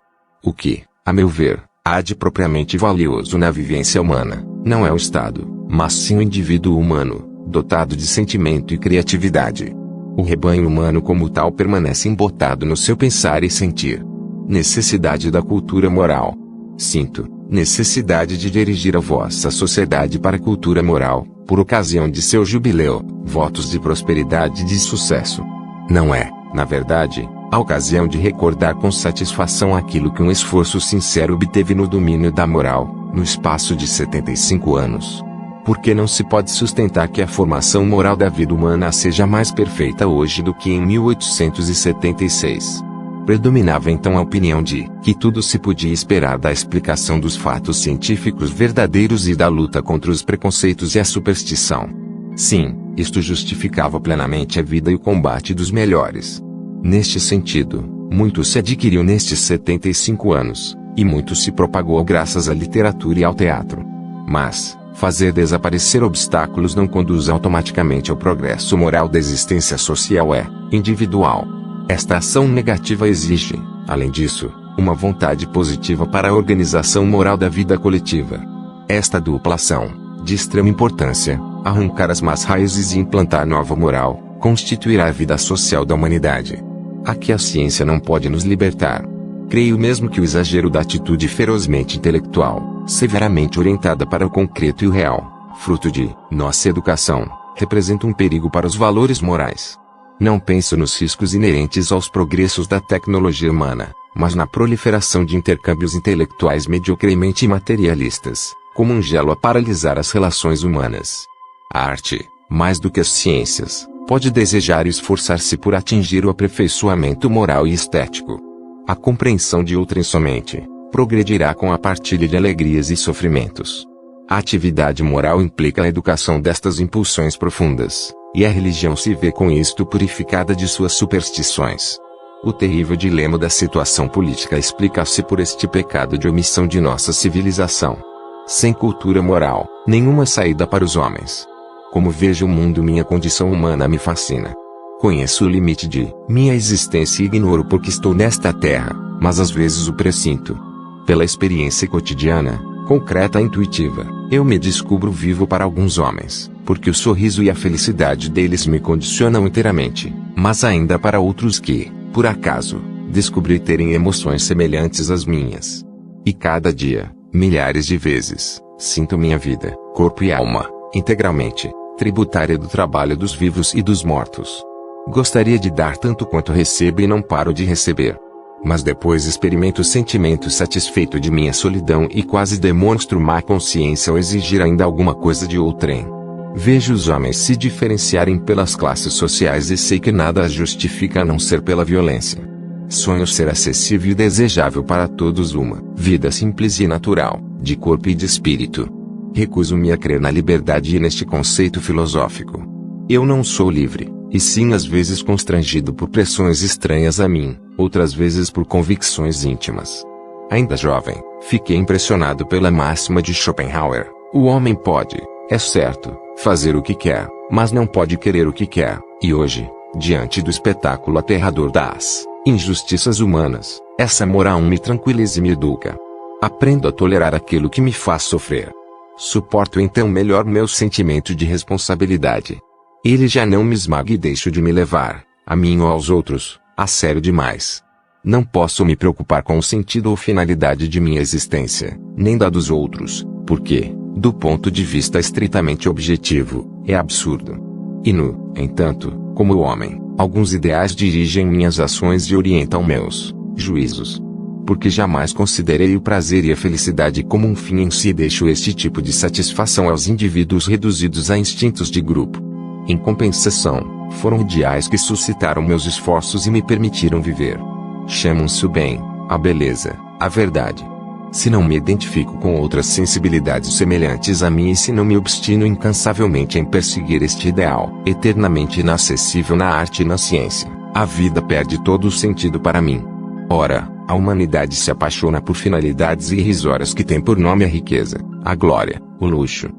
O que, a meu ver, há de propriamente valioso na vivência humana, não é o Estado, mas sim o indivíduo humano, dotado de sentimento e criatividade. O rebanho humano como tal permanece embotado no seu pensar e sentir. Necessidade da cultura moral. Sinto necessidade de dirigir a vossa sociedade para a cultura moral, por ocasião de seu jubileu, votos de prosperidade e de sucesso. Não é, na verdade, a ocasião de recordar com satisfação aquilo que um esforço sincero obteve no domínio da moral, no espaço de 75 anos. Porque não se pode sustentar que a formação moral da vida humana seja mais perfeita hoje do que em 1876. Predominava então a opinião de que tudo se podia esperar da explicação dos fatos científicos verdadeiros e da luta contra os preconceitos e a superstição. Sim, isto justificava plenamente a vida e o combate dos melhores. Neste sentido, muito se adquiriu nestes 75 anos, e muito se propagou graças à literatura e ao teatro. Mas, fazer desaparecer obstáculos não conduz automaticamente ao progresso moral da existência social individual. Esta ação negativa exige, além disso, uma vontade positiva para a organização moral da vida coletiva. Esta dupla ação, de extrema importância, arrancar as más raízes e implantar nova moral, constituirá a vida social da humanidade. Aqui a ciência não pode nos libertar. Creio mesmo que o exagero da atitude ferozmente intelectual, severamente orientada para o concreto e o real, fruto de nossa educação, representa um perigo para os valores morais. Não penso nos riscos inerentes aos progressos da tecnologia humana, mas na proliferação de intercâmbios intelectuais mediocremente materialistas, como um gelo a paralisar as relações humanas. A arte, mais do que as ciências, pode desejar e esforçar-se por atingir o aperfeiçoamento moral e estético. A compreensão de outrem somente progredirá com a partilha de alegrias e sofrimentos. A atividade moral implica a educação destas impulsões profundas, e a religião se vê com isto purificada de suas superstições. O terrível dilema da situação política explica-se por este pecado de omissão de nossa civilização. Sem cultura moral, nenhuma saída para os homens. Como vejo o mundo, minha condição humana me fascina. Conheço o limite de minha existência e ignoro porque estou nesta terra, mas às vezes o pressinto. Pela experiência cotidiana, concreta e intuitiva, eu me descubro vivo para alguns homens, porque o sorriso e a felicidade deles me condicionam inteiramente, mas ainda para outros que, por acaso, descobri terem emoções semelhantes às minhas. E cada dia, milhares de vezes, sinto minha vida, corpo e alma, integralmente, tributária do trabalho dos vivos e dos mortos. Gostaria de dar tanto quanto recebo e não paro de receber. Mas depois experimento o sentimento satisfeito de minha solidão e quase demonstro má consciência ao exigir ainda alguma coisa de outrem. Vejo os homens se diferenciarem pelas classes sociais e sei que nada as justifica a não ser pela violência. Sonho ser acessível e desejável para todos uma vida simples e natural, de corpo e de espírito. Recuso-me a crer na liberdade e neste conceito filosófico. Eu não sou livre, e sim às vezes constrangido por pressões estranhas a mim, outras vezes por convicções íntimas. Ainda jovem, fiquei impressionado pela máxima de Schopenhauer: o homem pode, é certo, fazer o que quer, mas não pode querer o que quer. E hoje, diante do espetáculo aterrador das injustiças humanas, essa moral me tranquiliza e me educa. Aprendo a tolerar aquilo que me faz sofrer. Suporto então melhor meu sentimento de responsabilidade. Ele já não me esmaga e deixo de me levar, a mim ou aos outros, a sério demais. Não posso me preocupar com o sentido ou finalidade de minha existência, nem da dos outros, porque, Do ponto de vista estritamente objetivo, é absurdo. E no entanto, como homem, alguns ideais dirigem minhas ações e orientam meus juízos. Porque jamais considerei o prazer e a felicidade como um fim em si e deixo este tipo de satisfação aos indivíduos reduzidos a instintos de grupo. Em compensação, foram ideais que suscitaram meus esforços e me permitiram viver. Chamam-se o bem, a beleza, a verdade. Se não me identifico com outras sensibilidades semelhantes a mim e se não me obstino incansavelmente em perseguir este ideal, eternamente inacessível na arte e na ciência, a vida perde todo o sentido para mim. Ora, a humanidade se apaixona por finalidades irrisórias que têm por nome a riqueza, a glória, o luxo.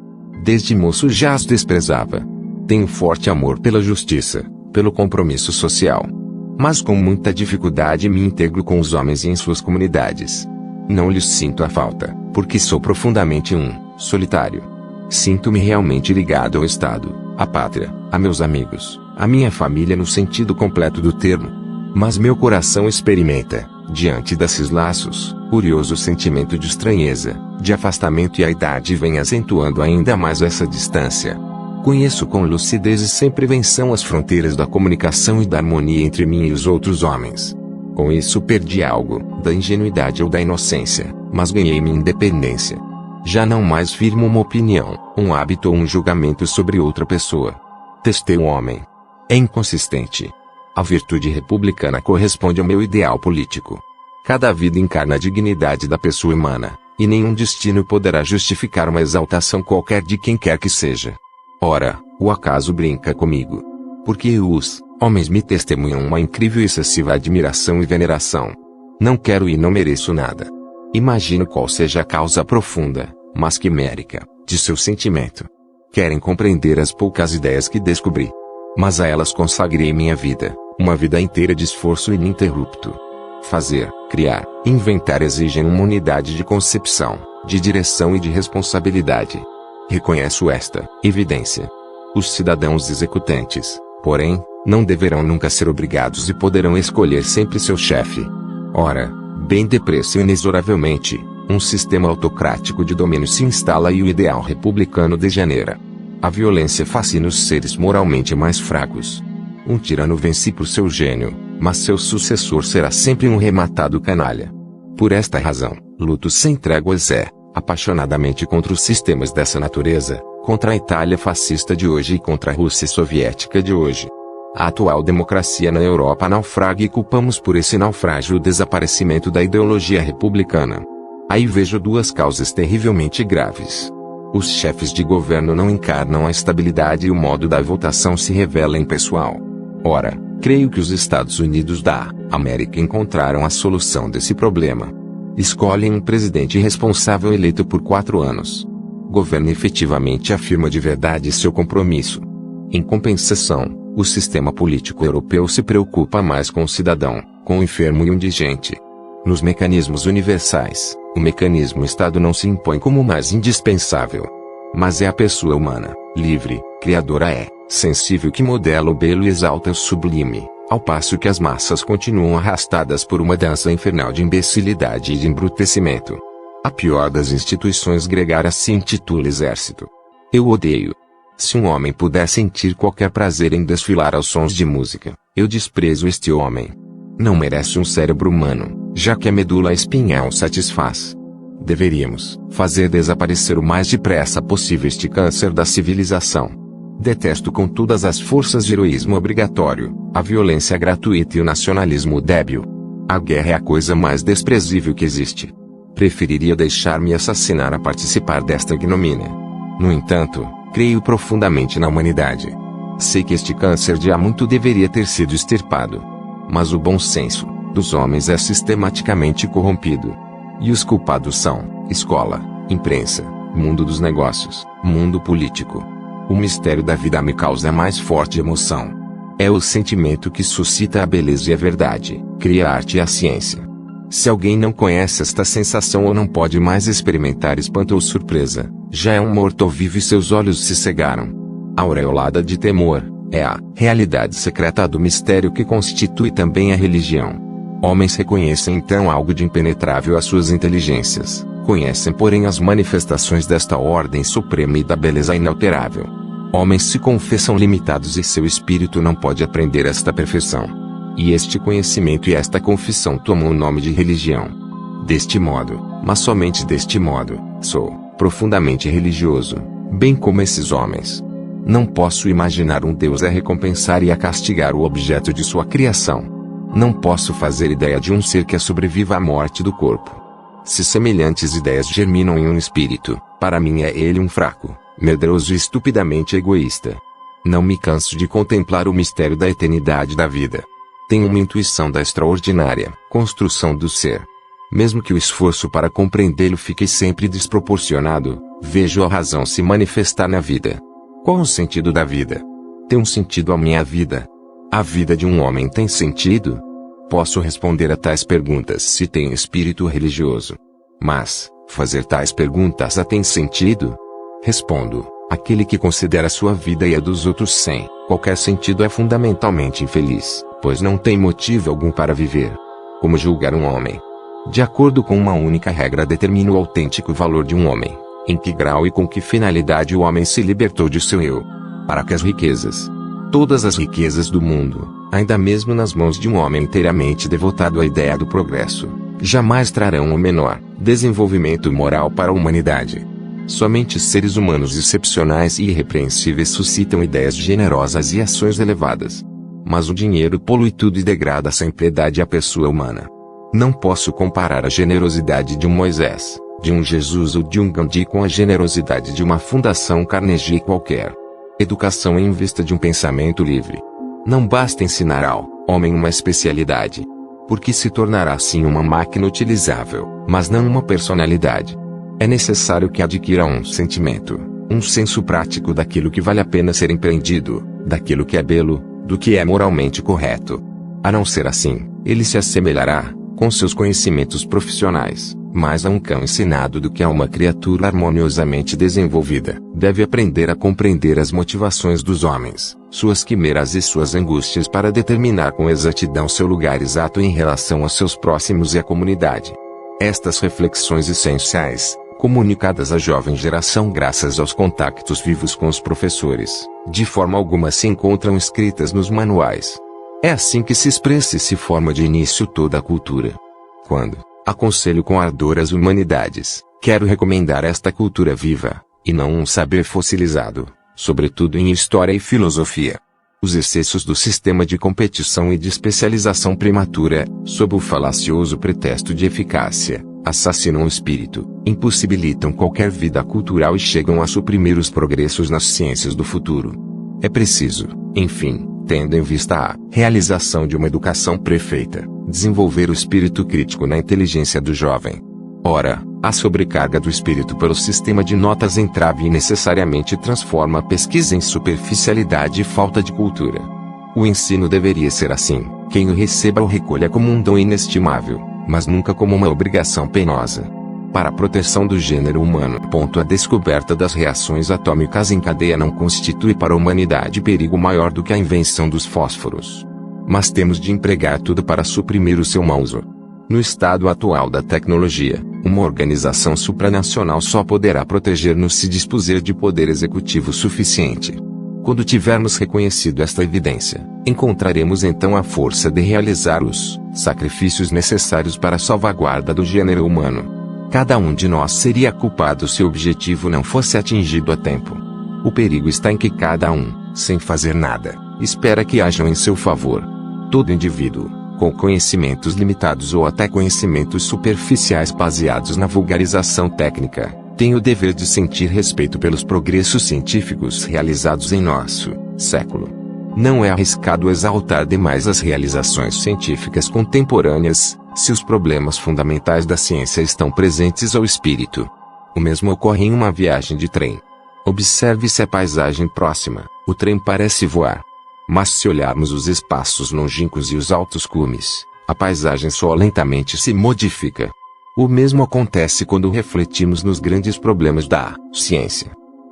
Desde moço já as desprezava. Tenho forte amor pela justiça, pelo compromisso social. Mas com muita dificuldade me integro com os homens e em suas comunidades. Não lhes sinto a falta, porque sou profundamente solitário. Sinto-me realmente ligado ao Estado, à pátria, a meus amigos, à minha família no sentido completo do termo. Mas meu coração experimenta, diante desses laços, curioso sentimento de estranheza, de afastamento e a idade vem acentuando ainda mais essa distância. Conheço com lucidez e sem prevenção as fronteiras da comunicação e da harmonia entre mim e os outros homens. Com isso perdi algo, da ingenuidade ou da inocência, mas ganhei minha independência. Já não mais firmo uma opinião, um hábito ou um julgamento sobre outra pessoa. Testei o homem. É inconsistente. A virtude republicana corresponde ao meu ideal político. Cada vida encarna a dignidade da pessoa humana, e nenhum destino poderá justificar uma exaltação qualquer de quem quer que seja. Ora, o acaso brinca comigo. Porque os homens me testemunham uma incrível e excessiva admiração e veneração. Não quero e não mereço nada. Imagino qual seja a causa profunda, mas quimérica, de seu sentimento. Querem compreender as poucas ideias que descobri. Mas a elas consagrei minha vida, uma vida inteira de esforço ininterrupto. Fazer, criar, inventar exigem uma unidade de concepção, de direção e de responsabilidade. Reconheço esta evidência. Os cidadãos executantes, porém, não deverão nunca ser obrigados e poderão escolher sempre seu chefe. Ora, bem depressa e inexoravelmente, um sistema autocrático de domínio se instala e o ideal republicano degenera. A violência fascina os seres moralmente mais fracos. Um tirano vence por seu gênio, mas seu sucessor será sempre um rematado canalha. Por esta razão, luto sem tréguas apaixonadamente contra os sistemas dessa natureza, contra a Itália fascista de hoje e contra a Rússia soviética de hoje. A atual democracia na Europa naufraga e culpamos por esse naufrágio o desaparecimento da ideologia republicana. Aí vejo duas causas terrivelmente graves. Os chefes de governo não encarnam a estabilidade e o modo da votação se revela impessoal. Ora, creio que os Estados Unidos da América encontraram a solução desse problema. Escolhem um presidente responsável eleito por 4 anos. Governa efetivamente e afirma de verdade seu compromisso. Em compensação, o sistema político europeu se preocupa mais com o cidadão, com o enfermo e o indigente. Nos mecanismos universais, o mecanismo Estado não se impõe como o mais indispensável. Mas é a pessoa humana, livre, criadora sensível que modela o belo e exalta o sublime, ao passo que as massas continuam arrastadas por uma dança infernal de imbecilidade e de embrutecimento. A pior das instituições gregárias se intitula exército. Eu odeio. Se um homem puder sentir qualquer prazer em desfilar aos sons de música, eu desprezo este homem. Não merece um cérebro humano, já que a medula espinhal satisfaz. Deveríamos fazer desaparecer o mais depressa possível este câncer da civilização. Detesto com todas as forças o heroísmo obrigatório, a violência gratuita e o nacionalismo débil. A guerra é a coisa mais desprezível que existe. Preferiria deixar-me assassinar a participar desta ignomínia. No entanto, creio profundamente na humanidade. Sei que este câncer de há muito deveria ter sido extirpado. Mas o bom senso dos homens é sistematicamente corrompido. E os culpados são escola, imprensa, mundo dos negócios, mundo político. O mistério da vida me causa a mais forte emoção. É o sentimento que suscita a beleza e a verdade, cria a arte e a ciência. Se alguém não conhece esta sensação ou não pode mais experimentar espanto ou surpresa, já é um morto-vivo e seus olhos se cegaram. Aureolada de temor, é a realidade secreta do mistério que constitui também a religião. Homens reconhecem então algo de impenetrável às suas inteligências, Conhecem, porém, as manifestações desta ordem suprema e da beleza inalterável. Homens se confessam limitados e seu espírito não pode aprender esta perfeição. E este conhecimento e esta confissão tomam o nome de religião. Deste modo, mas somente deste modo, sou profundamente religioso, bem como esses homens. Não posso imaginar um Deus a recompensar e a castigar o objeto de sua criação. Não posso fazer ideia de um ser que sobreviva à morte do corpo. Se semelhantes ideias germinam em um espírito, para mim é ele um fraco, medroso e estupidamente egoísta. Não me canso de contemplar o mistério da eternidade da vida. Tenho uma intuição da extraordinária construção do ser. Mesmo que o esforço para compreendê-lo fique sempre desproporcionado, vejo a razão se manifestar na vida. Qual o sentido da vida? Tem um sentido a minha vida? A vida de um homem tem sentido? Posso responder a tais perguntas se tenho espírito religioso. Mas, fazer tais perguntas tem sentido? Respondo, aquele que considera sua vida e a dos outros sem qualquer sentido é fundamentalmente infeliz, pois não tem motivo algum para viver. Como julgar um homem? De acordo com uma única regra determina o autêntico valor de um homem, em que grau e com que finalidade o homem se libertou de seu eu. Para que as riquezas, todas as riquezas do mundo, ainda mesmo nas mãos de um homem inteiramente devotado à ideia do progresso, jamais trarão o menor desenvolvimento moral para a humanidade. Somente seres humanos excepcionais e irrepreensíveis suscitam ideias generosas e ações elevadas. Mas o dinheiro polui tudo e degrada sem piedade a pessoa humana. Não posso comparar a generosidade de um Moisés, de um Jesus ou de um Gandhi com a generosidade de uma fundação Carnegie qualquer. Educação em vista de um pensamento livre. Não basta ensinar ao homem uma especialidade, porque se tornará assim uma máquina utilizável, mas não uma personalidade. É necessário que adquira um sentimento, um senso prático daquilo que vale a pena ser empreendido, daquilo que é belo, do que é moralmente correto. A não ser assim, ele se assemelhará, com seus conhecimentos profissionais, mais a um cão ensinado do que a uma criatura harmoniosamente desenvolvida. Deve aprender a compreender as motivações dos homens, suas quimeras e suas angústias para determinar com exatidão seu lugar exato em relação aos seus próximos e à comunidade. Estas reflexões essenciais, comunicadas à jovem geração graças aos contactos vivos com os professores, de forma alguma se encontram escritas nos manuais. É assim que se expressa e se forma de início toda a cultura. Quando aconselho com ardor as humanidades, quero recomendar esta cultura viva, e não um saber fossilizado, sobretudo em história e filosofia. Os excessos do sistema de competição e de especialização prematura, sob o falacioso pretexto de eficácia, assassinam o espírito, impossibilitam qualquer vida cultural e chegam a suprimir os progressos nas ciências do futuro. É preciso, enfim, tendo em vista a realização de uma educação perfeita, desenvolver o espírito crítico na inteligência do jovem. Ora, a sobrecarga do espírito pelo sistema de notas entrave e necessariamente transforma a pesquisa em superficialidade e falta de cultura. O ensino deveria ser assim: quem o receba o recolha como um dom inestimável, mas nunca como uma obrigação penosa. Para a proteção do gênero humano. A descoberta das reações atômicas em cadeia não constitui para a humanidade perigo maior do que a invenção dos fósforos. Mas temos de empregar tudo para suprimir o seu mau uso. No estado atual da tecnologia, uma organização supranacional só poderá proteger-nos se dispuser de poder executivo suficiente. Quando tivermos reconhecido esta evidência, encontraremos então a força de realizar os sacrifícios necessários para a salvaguarda do gênero humano. Cada um de nós seria culpado se o objetivo não fosse atingido a tempo. O perigo está em que cada um, sem fazer nada, espera que hajam em seu favor. Todo indivíduo, com conhecimentos limitados ou até conhecimentos superficiais baseados na vulgarização técnica, tem o dever de sentir respeito pelos progressos científicos realizados em nosso século. Não é arriscado exaltar demais as realizações científicas contemporâneas, se os problemas fundamentais da ciência estão presentes ao espírito. O mesmo ocorre em uma viagem de trem. Observe-se a paisagem próxima, o trem parece voar. Mas se olharmos os espaços longínquos e os altos cumes, a paisagem só lentamente se modifica. O mesmo acontece quando refletimos nos grandes problemas da ciência.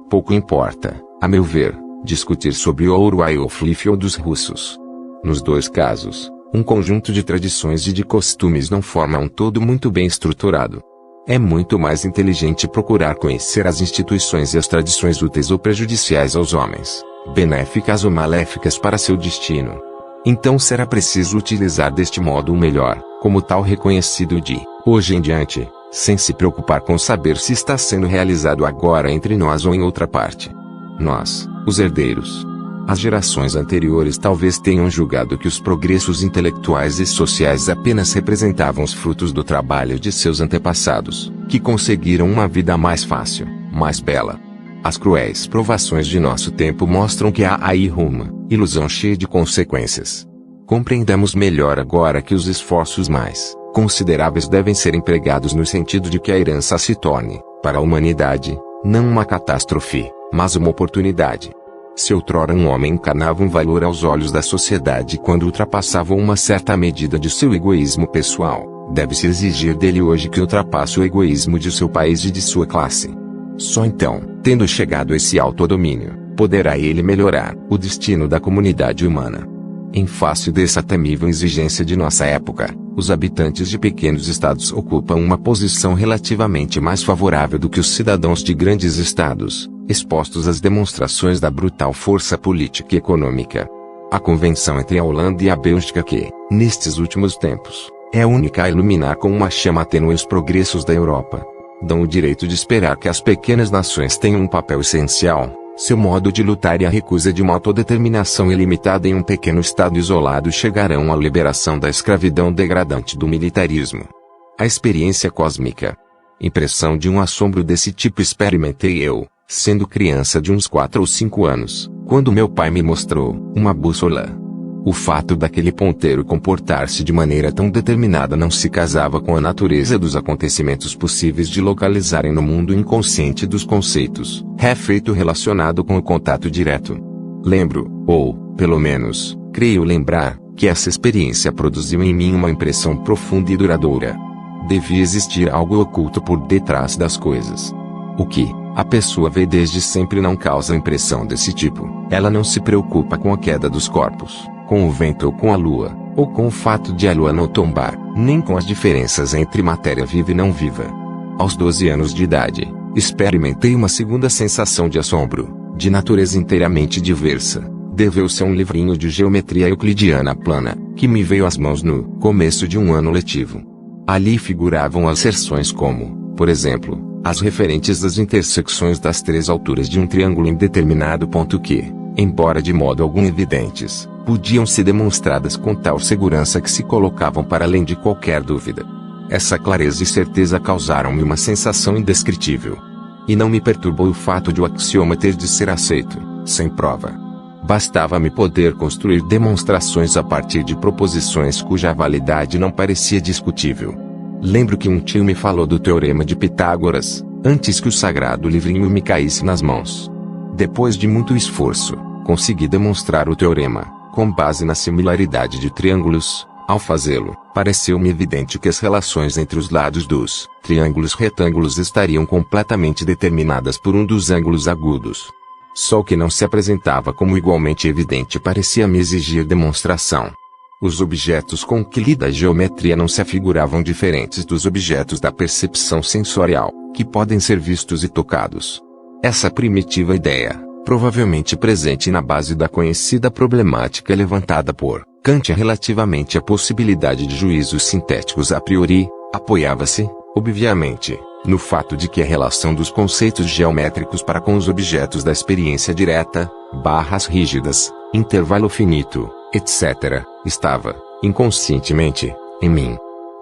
Pouco importa, a meu ver, discutir sobre o Ouro-Iofliffe dos russos. Nos dois casos, um conjunto de tradições e de costumes não forma um todo muito bem estruturado. É muito mais inteligente procurar conhecer as instituições e as tradições úteis ou prejudiciais aos homens, benéficas ou maléficas para seu destino. Então será preciso utilizar deste modo o melhor, como tal reconhecido de hoje em diante, sem se preocupar com saber se está sendo realizado agora entre nós ou em outra parte. Nós, os herdeiros. As gerações anteriores talvez tenham julgado que os progressos intelectuais e sociais apenas representavam os frutos do trabalho de seus antepassados, que conseguiram uma vida mais fácil, mais bela. As cruéis provações de nosso tempo mostram que há aí uma ilusão cheia de consequências. Compreendamos melhor agora que os esforços mais consideráveis devem ser empregados no sentido de que a herança se torne, para a humanidade, não uma catástrofe, mas uma oportunidade. Se outrora um homem encarnava um valor aos olhos da sociedade quando ultrapassava uma certa medida de seu egoísmo pessoal, deve-se exigir dele hoje que ultrapasse o egoísmo de seu país e de sua classe. Só então, tendo chegado a esse autodomínio, poderá ele melhorar o destino da comunidade humana. Em face dessa temível exigência de nossa época, os habitantes de pequenos estados ocupam uma posição relativamente mais favorável do que os cidadãos de grandes estados, expostos às demonstrações da brutal força política e econômica. A convenção entre a Holanda e a Bélgica que, nestes últimos tempos, é a única a iluminar com uma chama tênue os progressos da Europa, dão o direito de esperar que as pequenas nações tenham um papel essencial. Seu modo de lutar e a recusa de uma autodeterminação ilimitada em um pequeno estado isolado chegarão à liberação da escravidão degradante do militarismo. A experiência cósmica. Impressão de um assombro desse tipo experimentei eu, sendo criança de uns 4 ou 5 anos, quando meu pai me mostrou uma bússola. O fato daquele ponteiro comportar-se de maneira tão determinada não se casava com a natureza dos acontecimentos possíveis de localizarem no mundo inconsciente dos conceitos, feito relacionado com o contato direto. Lembro, ou, pelo menos, creio lembrar, que essa experiência produziu em mim uma impressão profunda e duradoura. Devia existir algo oculto por detrás das coisas. O que a pessoa vê desde sempre não causa impressão desse tipo. Ela não se preocupa com a queda dos corpos, com o vento ou com a lua, ou com o fato de a lua não tombar, nem com as diferenças entre matéria viva e não viva. Aos 12 anos de idade, experimentei uma segunda sensação de assombro, de natureza inteiramente diversa. Deveu-se a um livrinho de geometria euclidiana plana, que me veio às mãos no começo de um ano letivo. Ali figuravam asserções como, por exemplo, as referentes às intersecções das 3 alturas de um triângulo em determinado ponto que, embora de modo algum evidentes, podiam ser demonstradas com tal segurança que se colocavam para além de qualquer dúvida. Essa clareza e certeza causaram-me uma sensação indescritível. E não me perturbou o fato de o axioma ter de ser aceito, sem prova. Bastava-me poder construir demonstrações a partir de proposições cuja validade não parecia discutível. Lembro que um tio me falou do teorema de Pitágoras, antes que o sagrado livrinho me caísse nas mãos. Depois de muito esforço, consegui demonstrar o teorema, com base na similaridade de triângulos. Ao fazê-lo, pareceu-me evidente que as relações entre os lados dos triângulos retângulos estariam completamente determinadas por um dos ângulos agudos. Só o que não se apresentava como igualmente evidente parecia-me exigir demonstração. Os objetos com que lida a geometria não se afiguravam diferentes dos objetos da percepção sensorial, que podem ser vistos e tocados. Essa primitiva ideia, provavelmente presente na base da conhecida problemática levantada por Kant relativamente à possibilidade de juízos sintéticos a priori, apoiava-se, obviamente, no fato de que a relação dos conceitos geométricos para com os objetos da experiência direta, barras rígidas, intervalo finito, etc., estava, inconscientemente, em mim.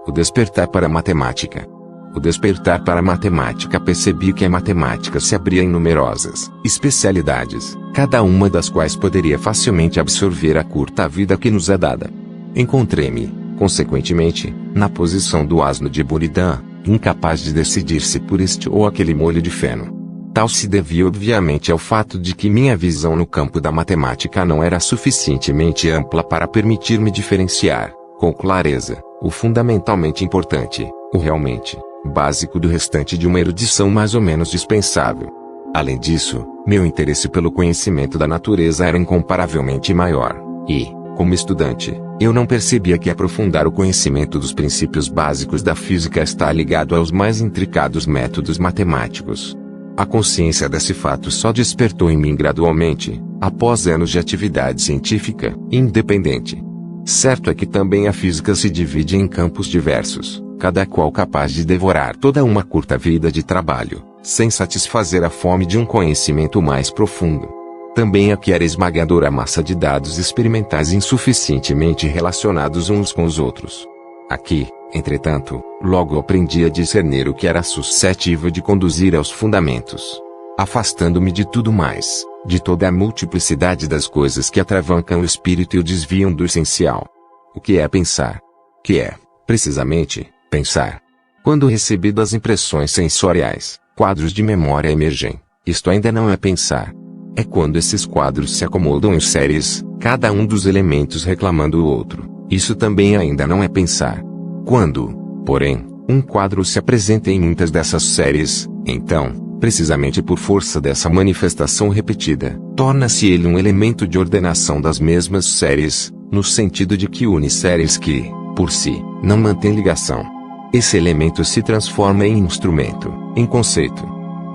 O despertar para a matemática. O despertar para a matemática percebi que a matemática se abria em numerosas especialidades, cada uma das quais poderia facilmente absorver a curta vida que nos é dada. Encontrei-me, consequentemente, na posição do asno de Buridan, incapaz de decidir-se por este ou aquele molho de feno. Tal se devia obviamente ao fato de que minha visão no campo da matemática não era suficientemente ampla para permitir-me diferenciar, com clareza, o fundamentalmente importante, o realmente básico do restante de uma erudição mais ou menos dispensável. Além disso, meu interesse pelo conhecimento da natureza era incomparavelmente maior, e, como estudante, eu não percebia que aprofundar o conhecimento dos princípios básicos da física está ligado aos mais intricados métodos matemáticos. A consciência desse fato só despertou em mim gradualmente, após anos de atividade científica independente. Certo é que também a física se divide em campos diversos, cada qual capaz de devorar toda uma curta vida de trabalho, sem satisfazer a fome de um conhecimento mais profundo. Também requer esmagadora massa de dados experimentais insuficientemente relacionados uns com os outros. Aqui, entretanto, logo aprendi a discernir o que era suscetível de conduzir aos fundamentos. Afastando-me de tudo mais, de toda a multiplicidade das coisas que atravancam o espírito e o desviam do essencial. O que é pensar? Que é, precisamente, pensar. Quando recebido as impressões sensoriais, quadros de memória emergem. Isto ainda não é pensar. É quando esses quadros se acomodam em séries, cada um dos elementos reclamando o outro. Isso também ainda não é pensar. Quando, porém, um quadro se apresenta em muitas dessas séries, então, precisamente por força dessa manifestação repetida, torna-se ele um elemento de ordenação das mesmas séries, no sentido de que une séries que, por si, não mantêm ligação. Esse elemento se transforma em instrumento, em conceito.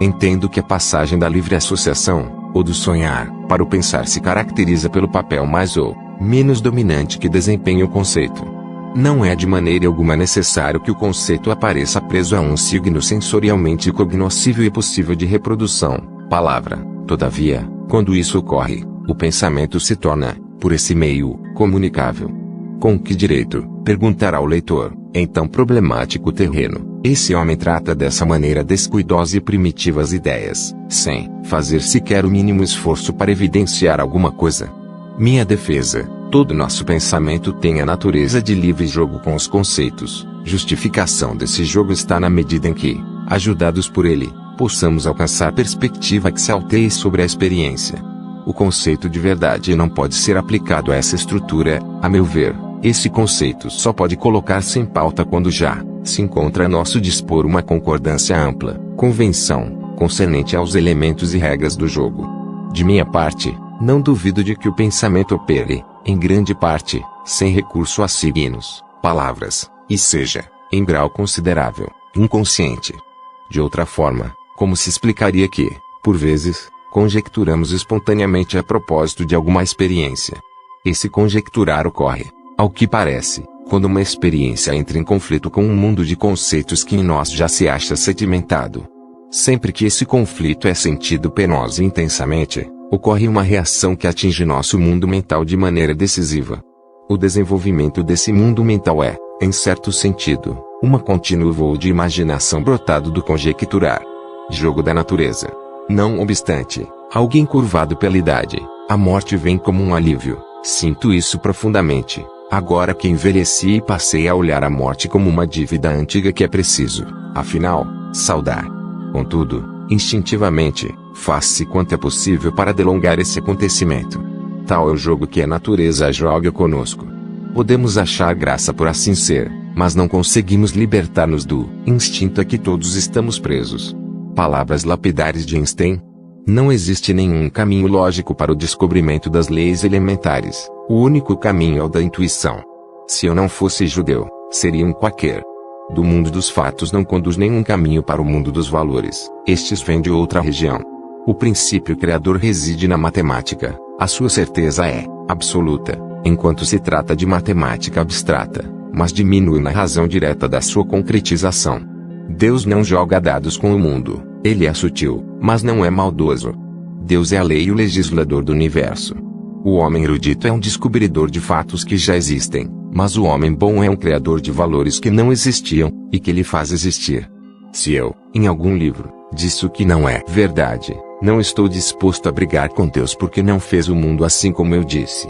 Entendo que a passagem da livre associação, ou do sonhar, para o pensar se caracteriza pelo papel mais ou menos dominante que desempenha o conceito. Não é de maneira alguma necessário que o conceito apareça preso a um signo sensorialmente cognoscível e possível de reprodução, palavra. Todavia, quando isso ocorre, o pensamento se torna, por esse meio, comunicável. Com que direito, perguntará o leitor, em tão problemático terreno, esse homem trata dessa maneira descuidosa e primitiva as ideias, sem fazer sequer o mínimo esforço para evidenciar alguma coisa? Minha defesa: todo nosso pensamento tem a natureza de livre jogo com os conceitos. Justificação desse jogo está na medida em que, ajudados por ele, possamos alcançar perspectiva que se alteie sobre a experiência. O conceito de verdade não pode ser aplicado a essa estrutura, a meu ver. Esse conceito só pode colocar-se em pauta quando já se encontra a nosso dispor uma concordância ampla, convenção, concernente aos elementos e regras do jogo. De minha parte, não duvido de que o pensamento opere, em grande parte, sem recurso a signos, palavras, e seja, em grau considerável, inconsciente. De outra forma, como se explicaria que, por vezes, conjecturamos espontaneamente a propósito de alguma experiência? Esse conjecturar ocorre, ao que parece, quando uma experiência entra em conflito com um mundo de conceitos que em nós já se acha sedimentado. Sempre que esse conflito é sentido penosa e intensamente, ocorre uma reação que atinge nosso mundo mental de maneira decisiva. O desenvolvimento desse mundo mental é, em certo sentido, uma contínuo voo de imaginação brotado do conjecturar. Jogo da natureza. Não obstante, alguém curvado pela idade, a morte vem como um alívio. Sinto isso profundamente, agora que envelheci e passei a olhar a morte como uma dívida antiga que é preciso, afinal, saldar. Contudo, instintivamente, faz-se quanto é possível para delongar esse acontecimento. Tal é o jogo que a natureza joga conosco. Podemos achar graça por assim ser, mas não conseguimos libertar-nos do instinto a que todos estamos presos. Palavras lapidares de Einstein. Não existe nenhum caminho lógico para o descobrimento das leis elementares. O único caminho é o da intuição. Se eu não fosse judeu, seria um quaquer. Do mundo dos fatos não conduz nenhum caminho para o mundo dos valores. Estes vêm de outra região. O princípio criador reside na matemática. A sua certeza é absoluta, enquanto se trata de matemática abstrata, mas diminui na razão direta da sua concretização. Deus não joga dados com o mundo. Ele é sutil, mas não é maldoso. Deus é a lei e o legislador do universo. O homem erudito é um descobridor de fatos que já existem, mas o homem bom é um criador de valores que não existiam, e que ele faz existir. Se eu, em algum livro, disse o que não é verdade, não estou disposto a brigar com Deus porque não fez o mundo assim como eu disse.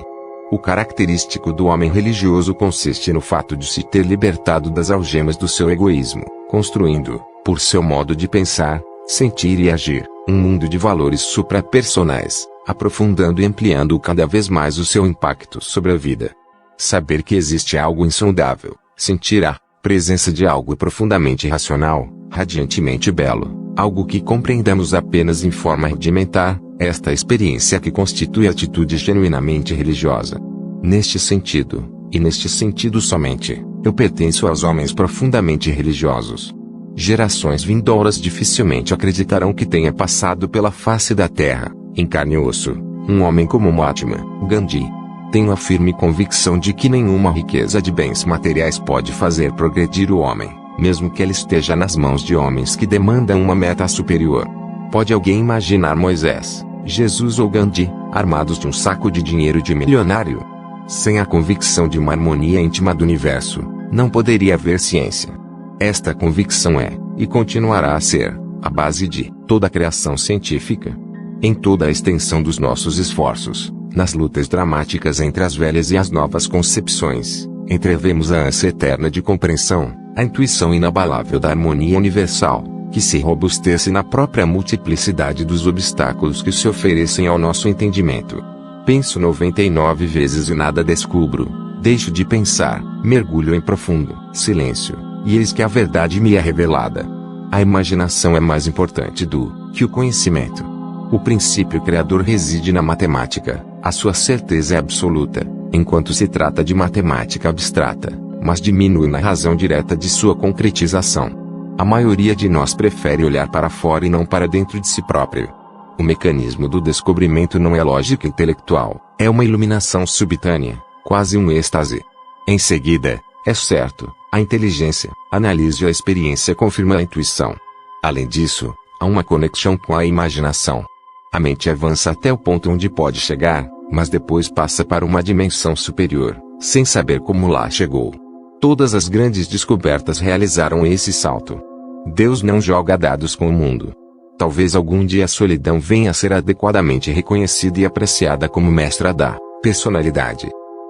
O característico do homem religioso consiste no fato de se ter libertado das algemas do seu egoísmo, construindo, por seu modo de pensar, sentir e agir, um mundo de valores suprapersonais, aprofundando e ampliando cada vez mais o seu impacto sobre a vida. Saber que existe algo insondável, sentir a presença de algo profundamente racional, radiantemente belo, algo que compreendamos apenas em forma rudimentar, esta experiência que constitui a atitude genuinamente religiosa. Neste sentido, e neste sentido somente, eu pertenço aos homens profundamente religiosos. Gerações vindouras dificilmente acreditarão que tenha passado pela face da terra, em carne e osso, um homem como Mahatma Gandhi. Tenho a firme convicção de que nenhuma riqueza de bens materiais pode fazer progredir o homem, mesmo que ele esteja nas mãos de homens que demandam uma meta superior. Pode alguém imaginar Moisés, Jesus ou Gandhi, armados de um saco de dinheiro de milionário? Sem a convicção de uma harmonia íntima do universo, não poderia haver ciência. Esta convicção é, e continuará a ser, a base de toda a criação científica. Em toda a extensão dos nossos esforços, nas lutas dramáticas entre as velhas e as novas concepções, entrevemos a ânsia eterna de compreensão, a intuição inabalável da harmonia universal, que se robustece na própria multiplicidade dos obstáculos que se oferecem ao nosso entendimento. Penso 99 vezes e nada descubro, deixo de pensar, mergulho em profundo silêncio, e eis que a verdade me é revelada. A imaginação é mais importante que o conhecimento. O princípio criador reside na matemática, a sua certeza é absoluta, enquanto se trata de matemática abstrata, mas diminui na razão direta de sua concretização. A maioria de nós prefere olhar para fora e não para dentro de si próprio. O mecanismo do descobrimento não é lógica intelectual, é uma iluminação subitânea, quase um êxtase. Em seguida, é certo, a inteligência, analisa a experiência confirma a intuição. Além disso, há uma conexão com a imaginação. A mente avança até o ponto onde pode chegar, mas depois passa para uma dimensão superior, sem saber como lá chegou. Todas as grandes descobertas realizaram esse salto. Deus não joga dados com o mundo. Talvez algum dia a solidão venha a ser adequadamente reconhecida e apreciada como mestra da personalidade.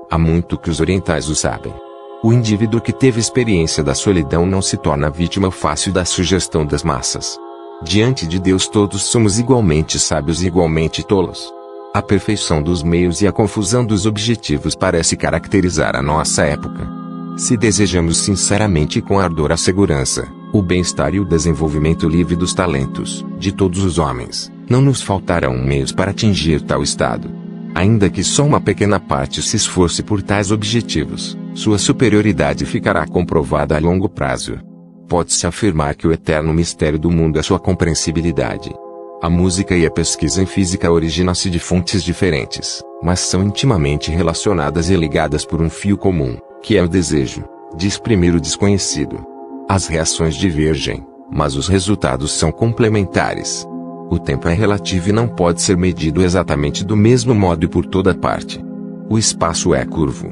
Há muito que os orientais o sabem. O indivíduo que teve experiência da solidão não se torna vítima fácil da sugestão das massas. Diante de Deus todos somos igualmente sábios e igualmente tolos. A perfeição dos meios e a confusão dos objetivos parece caracterizar a nossa época. Se desejamos sinceramente e com ardor a segurança, o bem-estar e o desenvolvimento livre dos talentos, de todos os homens, não nos faltarão meios para atingir tal estado. Ainda que só uma pequena parte se esforce por tais objetivos, sua superioridade ficará comprovada a longo prazo. Pode-se afirmar que o eterno mistério do mundo é sua compreensibilidade. A música e a pesquisa em física originam-se de fontes diferentes, mas são intimamente relacionadas e ligadas por um fio comum, que é o desejo de exprimir o desconhecido. As reações divergem, mas os resultados são complementares. O tempo é relativo e não pode ser medido exatamente do mesmo modo e por toda parte. O espaço é curvo.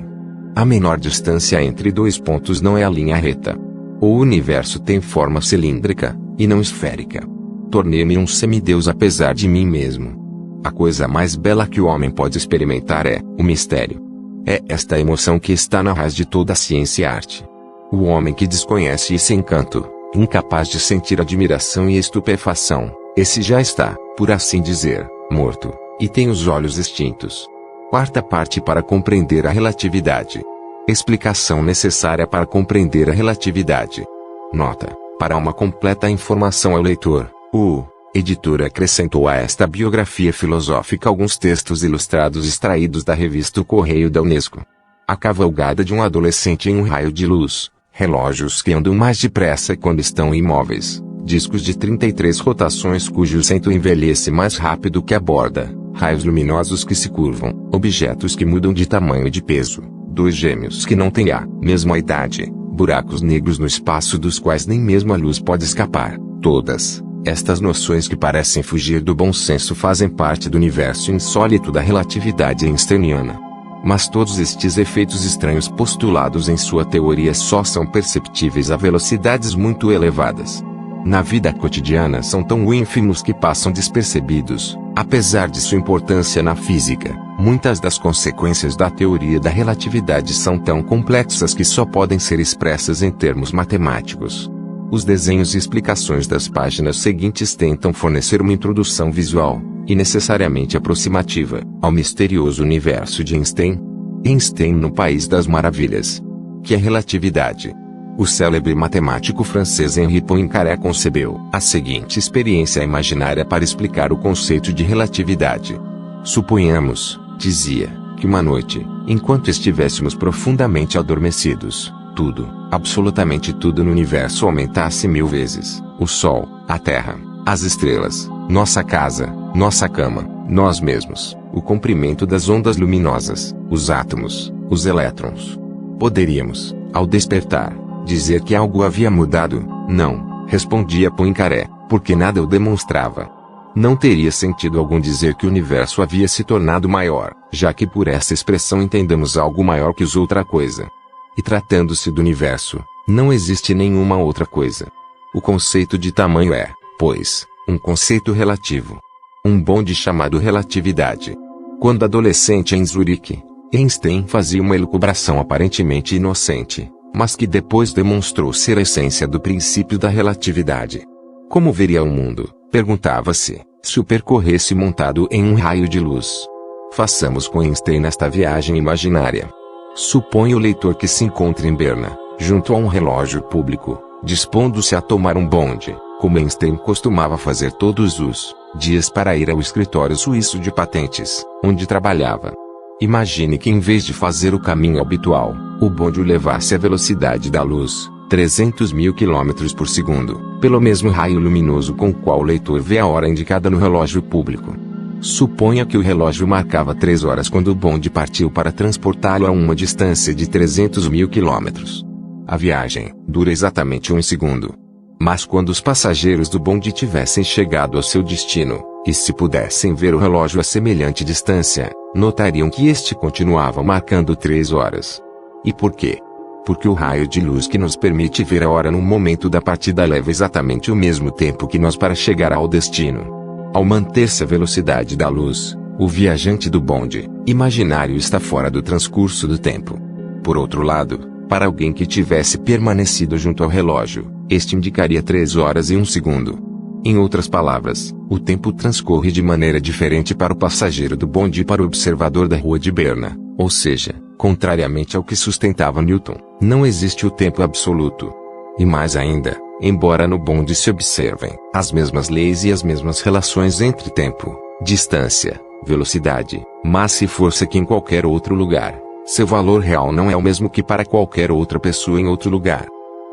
A menor distância entre dois pontos não é a linha reta. O universo tem forma cilíndrica, e não esférica. Tornei-me um semideus apesar de mim mesmo. A coisa mais bela que o homem pode experimentar é o mistério. É esta emoção que está na raiz de toda a ciência e arte. O homem que desconhece esse encanto, incapaz de sentir admiração e estupefação, esse já está, por assim dizer, morto, e tem os olhos extintos. Quarta parte para compreender a relatividade. Explicação necessária para compreender a relatividade. Nota: para uma completa informação ao leitor, o editor acrescentou a esta biografia filosófica alguns textos ilustrados extraídos da revista O Correio da Unesco. A cavalgada de um adolescente em um raio de luz, relógios que andam mais depressa quando estão imóveis, discos de 33 rotações cujo centro envelhece mais rápido que a borda, raios luminosos que se curvam, objetos que mudam de tamanho e de peso, dois gêmeos que não têm a mesma idade, buracos negros no espaço dos quais nem mesmo a luz pode escapar. Todas estas noções que parecem fugir do bom senso fazem parte do universo insólito da relatividade einsteiniana. Mas todos estes efeitos estranhos postulados em sua teoria só são perceptíveis a velocidades muito elevadas. Na vida cotidiana são tão ínfimos que passam despercebidos, apesar de sua importância na física. Muitas das consequências da teoria da relatividade são tão complexas que só podem ser expressas em termos matemáticos. Os desenhos e explicações das páginas seguintes tentam fornecer uma introdução visual, e necessariamente aproximativa, ao misterioso universo de Einstein. Einstein no País das Maravilhas. Que é relatividade? O célebre matemático francês Henri Poincaré concebeu a seguinte experiência imaginária para explicar o conceito de relatividade. Suponhamos, dizia, que uma noite, enquanto estivéssemos profundamente adormecidos, tudo, absolutamente tudo no universo aumentasse 1000 vezes: o Sol, a Terra, as estrelas, nossa casa, nossa cama, nós mesmos, o comprimento das ondas luminosas, os átomos, os elétrons. Poderíamos, ao despertar, dizer que algo havia mudado? Não, respondia Poincaré, porque nada o demonstrava. Não teria sentido algum dizer que o universo havia se tornado maior, já que por essa expressão entendamos algo maior que outra coisa. E tratando-se do universo, não existe nenhuma outra coisa. O conceito de tamanho é, pois, um conceito relativo. Um bonde chamado relatividade. Quando adolescente em Zurique, Einstein fazia uma elucubração aparentemente inocente, mas que depois demonstrou ser a essência do princípio da relatividade. Como veria o mundo, perguntava-se, se o percorresse montado em um raio de luz? Façamos com Einstein nesta viagem imaginária. Suponha o leitor que se encontra em Berna, junto a um relógio público, dispondo-se a tomar um bonde, como Einstein costumava fazer todos os dias para ir ao escritório suíço de patentes, onde trabalhava. Imagine que em vez de fazer o caminho habitual, o bonde o levasse à velocidade da luz, 300.000 km por segundo, pelo mesmo raio luminoso com o qual o leitor vê a hora indicada no relógio público. Suponha que o relógio marcava 3 horas quando o bonde partiu para transportá-lo a uma distância de 300.000 km. A viagem dura exatamente 1 segundo. Mas quando os passageiros do bonde tivessem chegado ao seu destino, e se pudessem ver o relógio a semelhante distância, notariam que este continuava marcando 3 horas. E por quê? Porque o raio de luz que nos permite ver a hora no momento da partida leva exatamente o mesmo tempo que nós para chegar ao destino. Ao manter-se a velocidade da luz, o viajante do bonde imaginário está fora do transcurso do tempo. Por outro lado, para alguém que tivesse permanecido junto ao relógio, este indicaria 3 horas e 1 segundo. Em outras palavras, o tempo transcorre de maneira diferente para o passageiro do bonde e para o observador da rua de Berna, ou seja, contrariamente ao que sustentava Newton, não existe o tempo absoluto. E mais ainda, embora no bonde se observem as mesmas leis e as mesmas relações entre tempo, distância, velocidade, massa e força que em qualquer outro lugar, seu valor real não é o mesmo que para qualquer outra pessoa em outro lugar.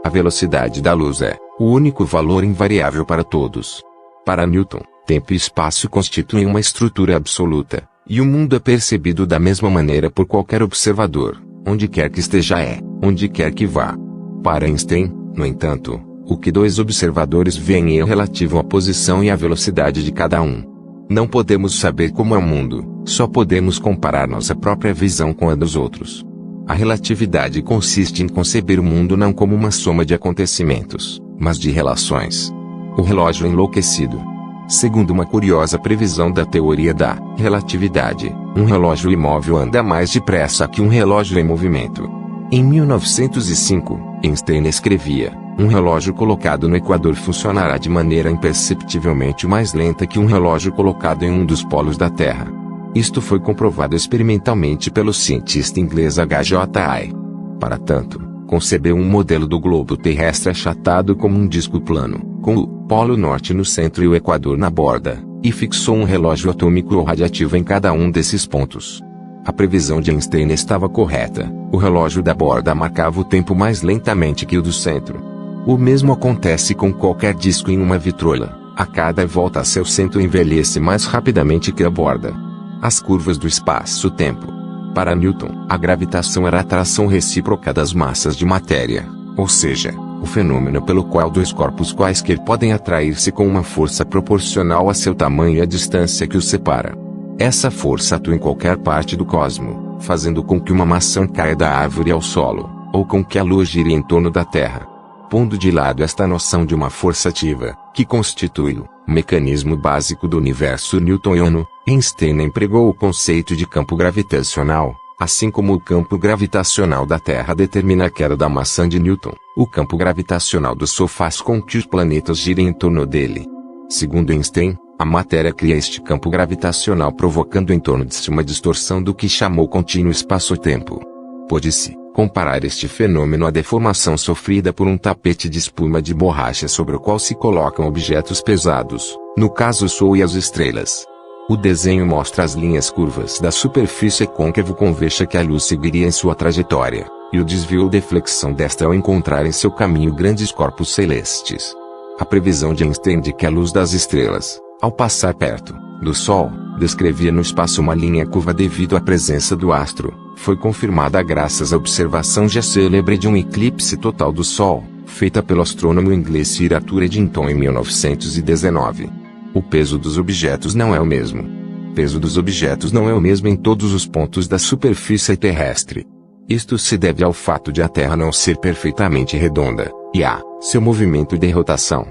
A velocidade da luz é o único valor invariável para todos. Para Newton, tempo e espaço constituem uma estrutura absoluta, e o mundo é percebido da mesma maneira por qualquer observador, onde quer que esteja onde quer que vá. Para Einstein, no entanto, o que 2 observadores veem é relativo à posição e à velocidade de cada um. Não podemos saber como é o mundo, só podemos comparar nossa própria visão com a dos outros. A relatividade consiste em conceber o mundo não como uma soma de acontecimentos, mas de relações. O relógio enlouquecido. Segundo uma curiosa previsão da teoria da relatividade, um relógio imóvel anda mais depressa que um relógio em movimento. Em 1905, Einstein escrevia: um relógio colocado no Equador funcionará de maneira imperceptivelmente mais lenta que um relógio colocado em um dos polos da Terra. Isto foi comprovado experimentalmente pelo cientista inglês H.J. Para tanto, concebeu um modelo do globo terrestre achatado como um disco plano, com o Polo Norte no centro e o Equador na borda, e fixou um relógio atômico ou radiativo em cada um desses pontos. A previsão de Einstein estava correta, o relógio da borda marcava o tempo mais lentamente que o do centro. O mesmo acontece com qualquer disco em uma vitrola, a cada volta a seu centro envelhece mais rapidamente que a borda. As curvas do espaço-tempo. Para Newton, a gravitação era a atração recíproca das massas de matéria, ou seja, o fenômeno pelo qual 2 corpos quaisquer podem atrair-se com uma força proporcional a seu tamanho e à distância que os separa. Essa força atua em qualquer parte do cosmo, fazendo com que uma maçã caia da árvore ao solo, ou com que a lua gire em torno da Terra. Pondo de lado esta noção de uma força ativa, que constitui o mecanismo básico do universo newtoniano, Einstein empregou o conceito de campo gravitacional. Assim como o campo gravitacional da Terra determina a queda da maçã de Newton, o campo gravitacional do Sol faz com que os planetas girem em torno dele. Segundo Einstein, a matéria cria este campo gravitacional provocando em torno de si uma distorção do que chamou contínuo espaço-tempo. Pode-se comparar este fenômeno à deformação sofrida por um tapete de espuma de borracha sobre o qual se colocam objetos pesados, no caso o Sol e as estrelas. O desenho mostra as linhas curvas da superfície côncavo-convexa que a luz seguiria em sua trajetória, e o desvio ou deflexão desta ao encontrar em seu caminho grandes corpos celestes. A previsão de Einstein de que a luz das estrelas, ao passar perto do Sol, descrevia no espaço uma linha curva devido à presença do astro, foi confirmada graças à observação já célebre de um eclipse total do Sol, feita pelo astrônomo inglês Sir Arthur Eddington em 1919. O peso dos objetos não é o mesmo. O peso dos objetos não é o mesmo em todos os pontos da superfície terrestre. Isto se deve ao fato de a Terra não ser perfeitamente redonda, e a seu movimento de rotação.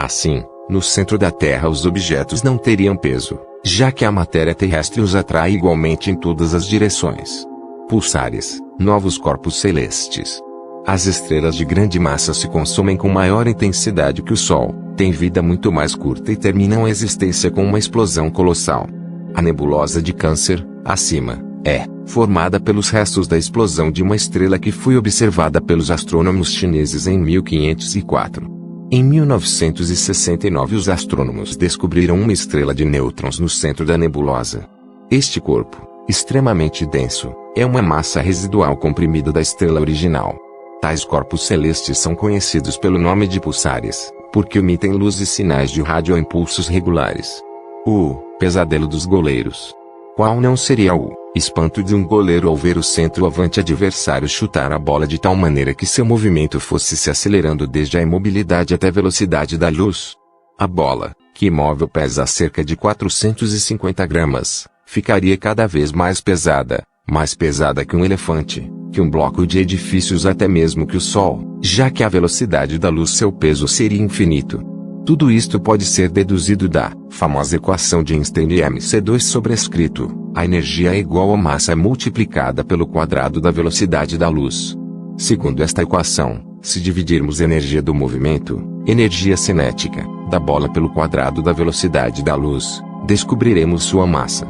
Assim, no centro da Terra os objetos não teriam peso, já que a matéria terrestre os atrai igualmente em todas as direções. Pulsares, novos corpos celestes. As estrelas de grande massa se consomem com maior intensidade que o Sol, têm vida muito mais curta e terminam a existência com uma explosão colossal. A nebulosa de Câncer, acima, é formada pelos restos da explosão de uma estrela que foi observada pelos astrônomos chineses em 1504. Em 1969 os astrônomos descobriram uma estrela de nêutrons no centro da nebulosa. Este corpo, extremamente denso, é uma massa residual comprimida da estrela original. Tais corpos celestes são conhecidos pelo nome de pulsares, porque emitem luz e sinais de rádio a impulsos regulares. O pesadelo dos goleiros. Qual não seria o espanto de um goleiro ao ver o centroavante adversário chutar a bola de tal maneira que seu movimento fosse se acelerando desde a imobilidade até a velocidade da luz? A bola, que imóvel pesa cerca de 450 gramas, ficaria cada vez mais pesada que um elefante, que um bloco de edifícios, até mesmo que o Sol, já que a velocidade da luz seu peso seria infinito. Tudo isto pode ser deduzido da famosa equação de Einstein de mc2 sobrescrito: a energia é igual à massa multiplicada pelo quadrado da velocidade da luz. Segundo esta equação, se dividirmos a energia do movimento, energia cinética, da bola pelo quadrado da velocidade da luz, descobriremos sua massa.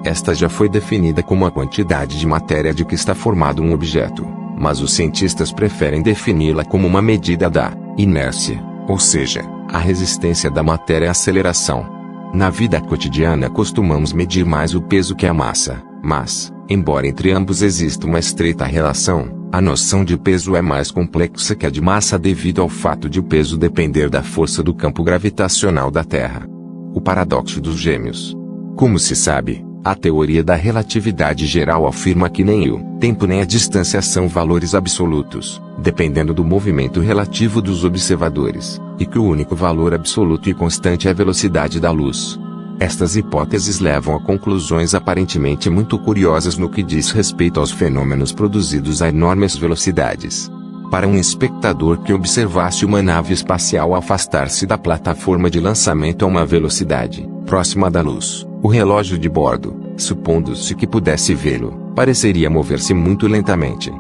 Esta já foi definida como a quantidade de matéria de que está formado um objeto, mas os cientistas preferem defini-la como uma medida da inércia, ou seja, a resistência da matéria à aceleração. Na vida cotidiana costumamos medir mais o peso que a massa, mas, embora entre ambos exista uma estreita relação, a noção de peso é mais complexa que a de massa devido ao fato de o peso depender da força do campo gravitacional da Terra. O paradoxo dos gêmeos. Como se sabe, a teoria da relatividade geral afirma que nem o tempo nem a distância são valores absolutos, dependendo do movimento relativo dos observadores, e que o único valor absoluto e constante é a velocidade da luz. Estas hipóteses levam a conclusões aparentemente muito curiosas no que diz respeito aos fenômenos produzidos a enormes velocidades. Para um espectador que observasse uma nave espacial afastar-se da plataforma de lançamento a uma velocidade próxima da luz, o relógio de bordo, supondo-se que pudesse vê-lo, pareceria mover-se muito lentamente.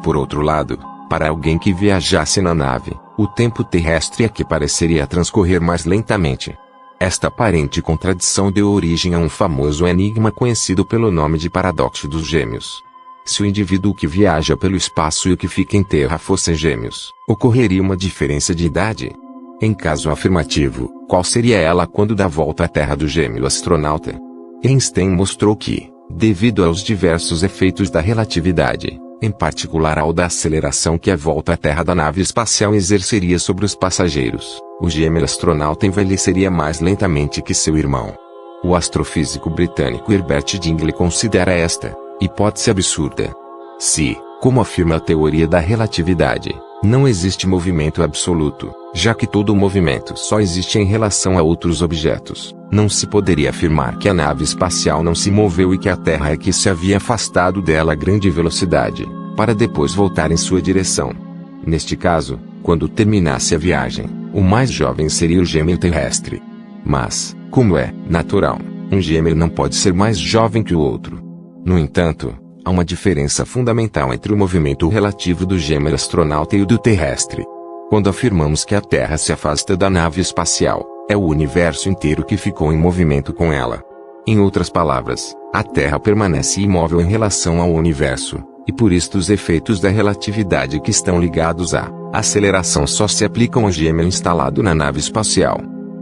Por outro lado, para alguém que viajasse na nave, o tempo terrestre aqui pareceria transcorrer mais lentamente. Esta aparente contradição deu origem a um famoso enigma conhecido pelo nome de paradoxo dos gêmeos. Se o indivíduo que viaja pelo espaço e o que fica em terra fossem gêmeos, ocorreria uma diferença de idade? Em caso afirmativo, qual seria ela quando dá volta à Terra do gêmeo astronauta? Einstein mostrou que, devido aos diversos efeitos da relatividade, em particular ao da aceleração que a volta à Terra da nave espacial exerceria sobre os passageiros, o gêmeo astronauta envelheceria mais lentamente que seu irmão. O astrofísico britânico Herbert Dingley considera esta hipótese absurda. Se, como afirma a teoria da relatividade, não existe movimento absoluto, já que todo movimento só existe em relação a outros objetos, não se poderia afirmar que a nave espacial não se moveu e que a Terra é que se havia afastado dela a grande velocidade, para depois voltar em sua direção. Neste caso, quando terminasse a viagem, o mais jovem seria o gêmeo terrestre. Mas, como é natural, um gêmeo não pode ser mais jovem que o outro. No entanto, há uma diferença fundamental entre o movimento relativo do gêmeo astronauta e o do terrestre. Quando afirmamos que a Terra se afasta da nave espacial, é o universo inteiro que ficou em movimento com ela. Em outras palavras, a Terra permanece imóvel em relação ao universo, e por isto os efeitos da relatividade que estão ligados à aceleração só se aplicam ao gêmeo instalado na nave espacial.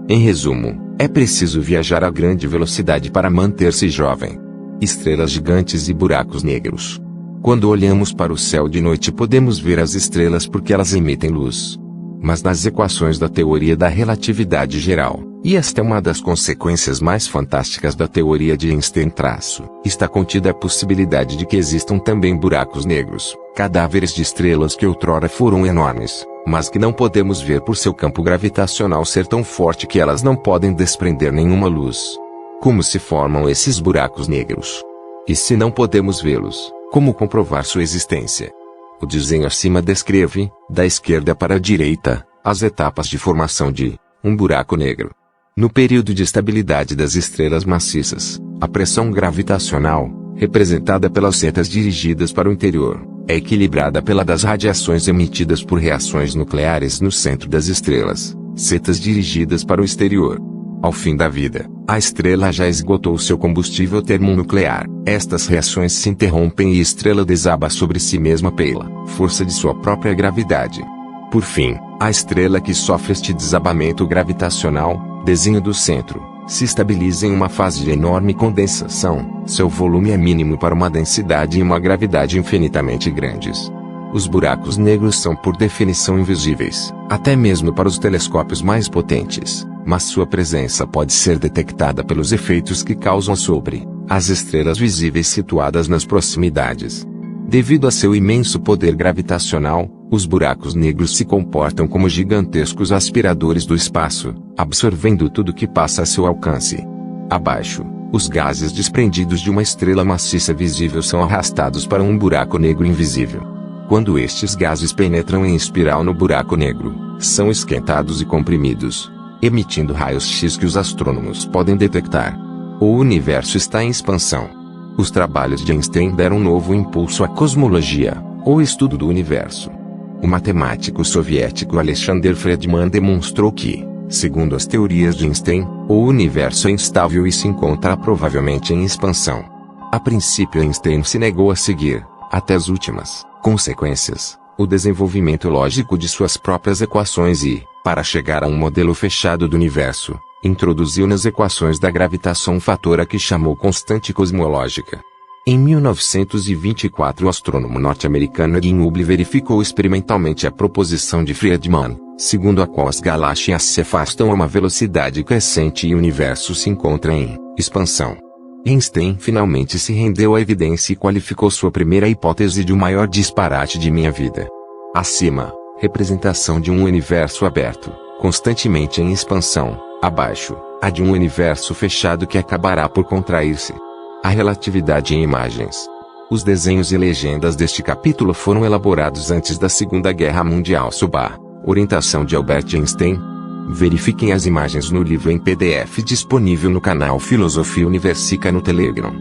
Em resumo, é preciso viajar a grande velocidade para manter-se jovem. Estrelas gigantes e buracos negros. Quando olhamos para o céu de noite podemos ver as estrelas porque elas emitem luz. Mas nas equações da teoria da relatividade geral, e esta é uma das consequências mais fantásticas da teoria de Einstein, está contida a possibilidade de que existam também buracos negros, cadáveres de estrelas que outrora foram enormes, mas que não podemos ver por seu campo gravitacional ser tão forte que elas não podem desprender nenhuma luz. Como se formam esses buracos negros? E se não podemos vê-los, como comprovar sua existência? O desenho acima descreve, da esquerda para a direita, as etapas de formação de um buraco negro. No período de estabilidade das estrelas maciças, a pressão gravitacional, representada pelas setas dirigidas para o interior, é equilibrada pela das radiações emitidas por reações nucleares no centro das estrelas, setas dirigidas para o exterior. Ao fim da vida, a estrela já esgotou seu combustível termonuclear. Estas reações se interrompem e a estrela desaba sobre si mesma pela força de sua própria gravidade. Por fim, a estrela que sofre este desabamento gravitacional, desenho do centro, se estabiliza em uma fase de enorme condensação. Seu volume é mínimo para uma densidade e uma gravidade infinitamente grandes. Os buracos negros são por definição invisíveis, até mesmo para os telescópios mais potentes, mas sua presença pode ser detectada pelos efeitos que causam sobre as estrelas visíveis situadas nas proximidades. Devido a seu imenso poder gravitacional, os buracos negros se comportam como gigantescos aspiradores do espaço, absorvendo tudo que passa a seu alcance. Abaixo, os gases desprendidos de uma estrela maciça visível são arrastados para um buraco negro invisível. Quando estes gases penetram em espiral no buraco negro, são esquentados e comprimidos, emitindo raios-x que os astrônomos podem detectar. O universo está em expansão. Os trabalhos de Einstein deram um novo impulso à cosmologia, ou estudo do universo. O matemático soviético Alexander Friedman demonstrou que, segundo as teorias de Einstein, o universo é instável e se encontra provavelmente em expansão. A princípio Einstein se negou a seguir, até as últimas consequências, o desenvolvimento lógico de suas próprias equações e, para chegar a um modelo fechado do universo, introduziu nas equações da gravitação um fator a que chamou constante cosmológica. Em 1924 o astrônomo norte-americano Edwin Hubble verificou experimentalmente a proposição de Friedman, segundo a qual as galáxias se afastam a uma velocidade crescente e o universo se encontra em expansão. Einstein finalmente se rendeu à evidência e qualificou sua primeira hipótese de o maior disparate de minha vida. Acima, representação de um universo aberto, constantemente em expansão. Abaixo, a de um universo fechado que acabará por contrair-se. A relatividade em imagens. Os desenhos e legendas deste capítulo foram elaborados antes da Segunda Guerra Mundial sob a orientação de Albert Einstein. Verifiquem as imagens no livro em PDF disponível no canal Filosofia Universica no Telegram.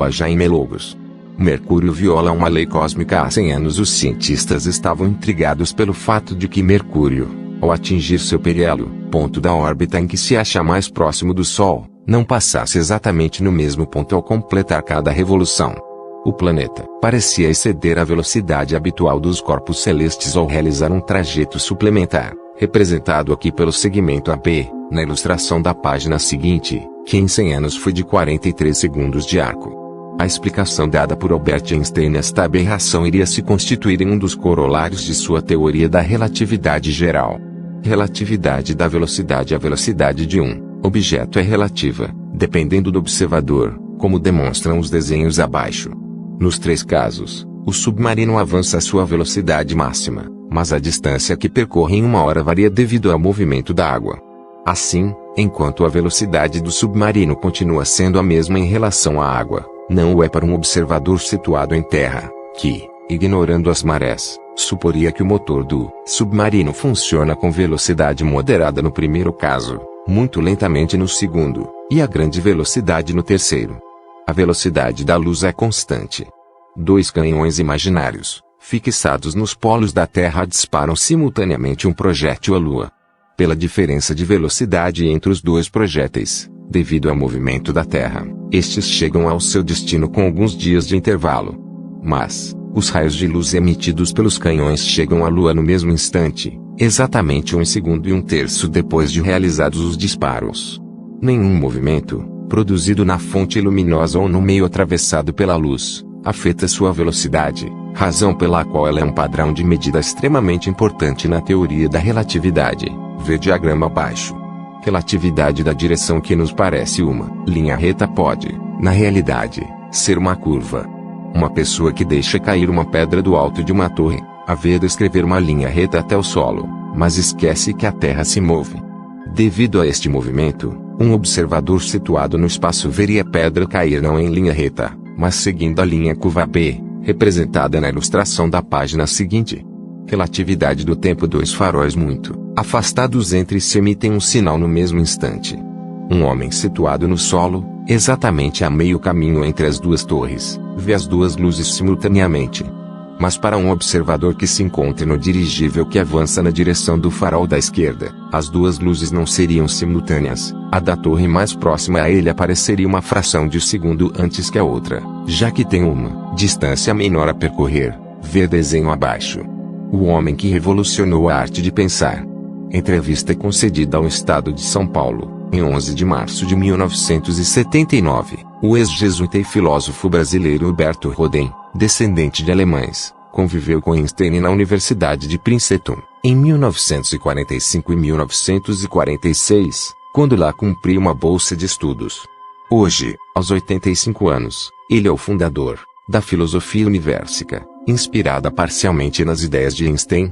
@Jaime Logos. Mercúrio viola uma lei cósmica. Há 100 anos os cientistas estavam intrigados pelo fato de que Mercúrio, ao atingir seu perigelo, ponto da órbita em que se acha mais próximo do Sol, não passasse exatamente no mesmo ponto ao completar cada revolução. O planeta parecia exceder a velocidade habitual dos corpos celestes ao realizar um trajeto suplementar, representado aqui pelo segmento AB, na ilustração da página seguinte, que em 100 anos foi de 43 segundos de arco. A explicação dada por Albert Einstein nesta aberração iria se constituir em um dos corolários de sua teoria da relatividade geral. Relatividade da velocidade. A velocidade de um objeto é relativa, dependendo do observador, como demonstram os desenhos abaixo. Nos 3 casos, o submarino avança a sua velocidade máxima, mas a distância que percorre em 1 hora varia devido ao movimento da água. Assim, enquanto a velocidade do submarino continua sendo a mesma em relação à água, não o é para um observador situado em terra, que, ignorando as marés, suporia que o motor do submarino funciona com velocidade moderada no primeiro caso, muito lentamente no segundo, e a grande velocidade no terceiro. A velocidade da luz é constante. 2 canhões imaginários, fixados nos polos da Terra, disparam simultaneamente um projétil à Lua. Pela diferença de velocidade entre os 2 projéteis, devido ao movimento da Terra, estes chegam ao seu destino com alguns dias de intervalo. Mas, os raios de luz emitidos pelos canhões chegam à Lua no mesmo instante, exatamente 1 segundo e 1/3 depois de realizados os disparos. Nenhum movimento, produzido na fonte luminosa ou no meio atravessado pela luz, afeta sua velocidade, razão pela qual ela é um padrão de medida extremamente importante na teoria da relatividade. Vê diagrama abaixo. Relatividade da direção que nos parece uma linha reta pode, na realidade, ser uma curva. Uma pessoa que deixa cair uma pedra do alto de uma torre, a vê descrever uma linha reta até o solo, mas esquece que a Terra se move. Devido a este movimento, um observador situado no espaço veria a pedra cair não em linha reta, mas seguindo a linha curva B, representada na ilustração da página seguinte. Relatividade do tempo. Dois faróis muito afastados entre si emitem um sinal no mesmo instante. Um homem situado no solo, exatamente a meio caminho entre as duas torres, vê as duas luzes simultaneamente. Mas para um observador que se encontre no dirigível que avança na direção do farol da esquerda, as duas luzes não seriam simultâneas. A da torre mais próxima a ele apareceria uma fração de segundo antes que a outra, já que tem uma distância menor a percorrer. Vê desenho abaixo. O homem que revolucionou a arte de pensar. Entrevista concedida ao Estado de São Paulo, em 11 de março de 1979, o ex-jesuíta e filósofo brasileiro Huberto Rodin, descendente de alemães, conviveu com Einstein na Universidade de Princeton, em 1945 e 1946, quando lá cumpriu uma bolsa de estudos. Hoje, aos 85 anos, ele é o fundador da filosofia universica, inspirada parcialmente nas ideias de Einstein.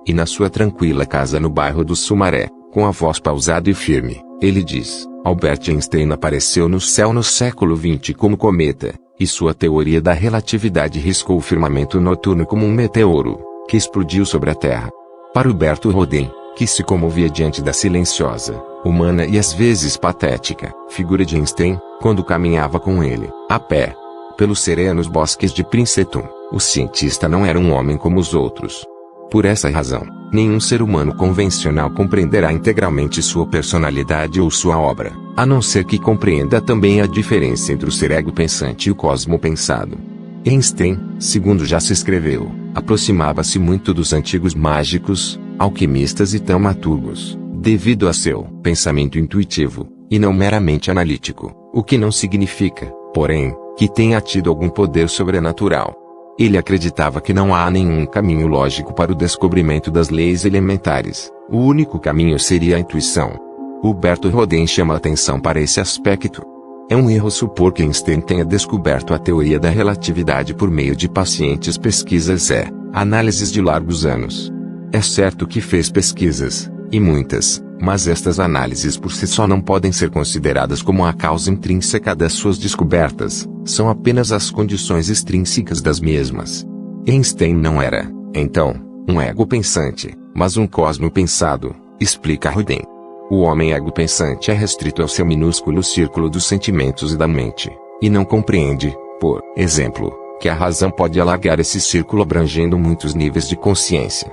E na sua tranquila casa no bairro do Sumaré, com a voz pausada e firme, ele diz: Albert Einstein apareceu no céu no século XX como cometa, e sua teoria da relatividade riscou o firmamento noturno como um meteoro, que explodiu sobre a Terra. Para Huberto Rodin, que se comovia diante da silenciosa, humana e às vezes patética figura de Einstein, quando caminhava com ele, a pé, pelos serenos bosques de Princeton, o cientista não era um homem como os outros. Por essa razão, nenhum ser humano convencional compreenderá integralmente sua personalidade ou sua obra, a não ser que compreenda também a diferença entre o ser ego pensante e o cosmo pensado. Einstein, segundo já se escreveu, aproximava-se muito dos antigos mágicos, alquimistas e taumaturgos, devido a seu pensamento intuitivo, e não meramente analítico, o que não significa, porém, que tenha tido algum poder sobrenatural. Ele acreditava que não há nenhum caminho lógico para o descobrimento das leis elementares. O único caminho seria a intuição. Huberto Rodin chama a atenção para esse aspecto. É um erro supor que Einstein tenha descoberto a teoria da relatividade por meio de pacientes pesquisas e análises de largos anos. É certo que fez pesquisas, e muitas, mas estas análises por si só não podem ser consideradas como a causa intrínseca das suas descobertas, são apenas as condições extrínsecas das mesmas. Einstein não era, então, um ego pensante, mas um cosmo pensado, explica Rodin. O homem ego pensante é restrito ao seu minúsculo círculo dos sentimentos e da mente, e não compreende, por exemplo, que a razão pode alargar esse círculo abrangendo muitos níveis de consciência.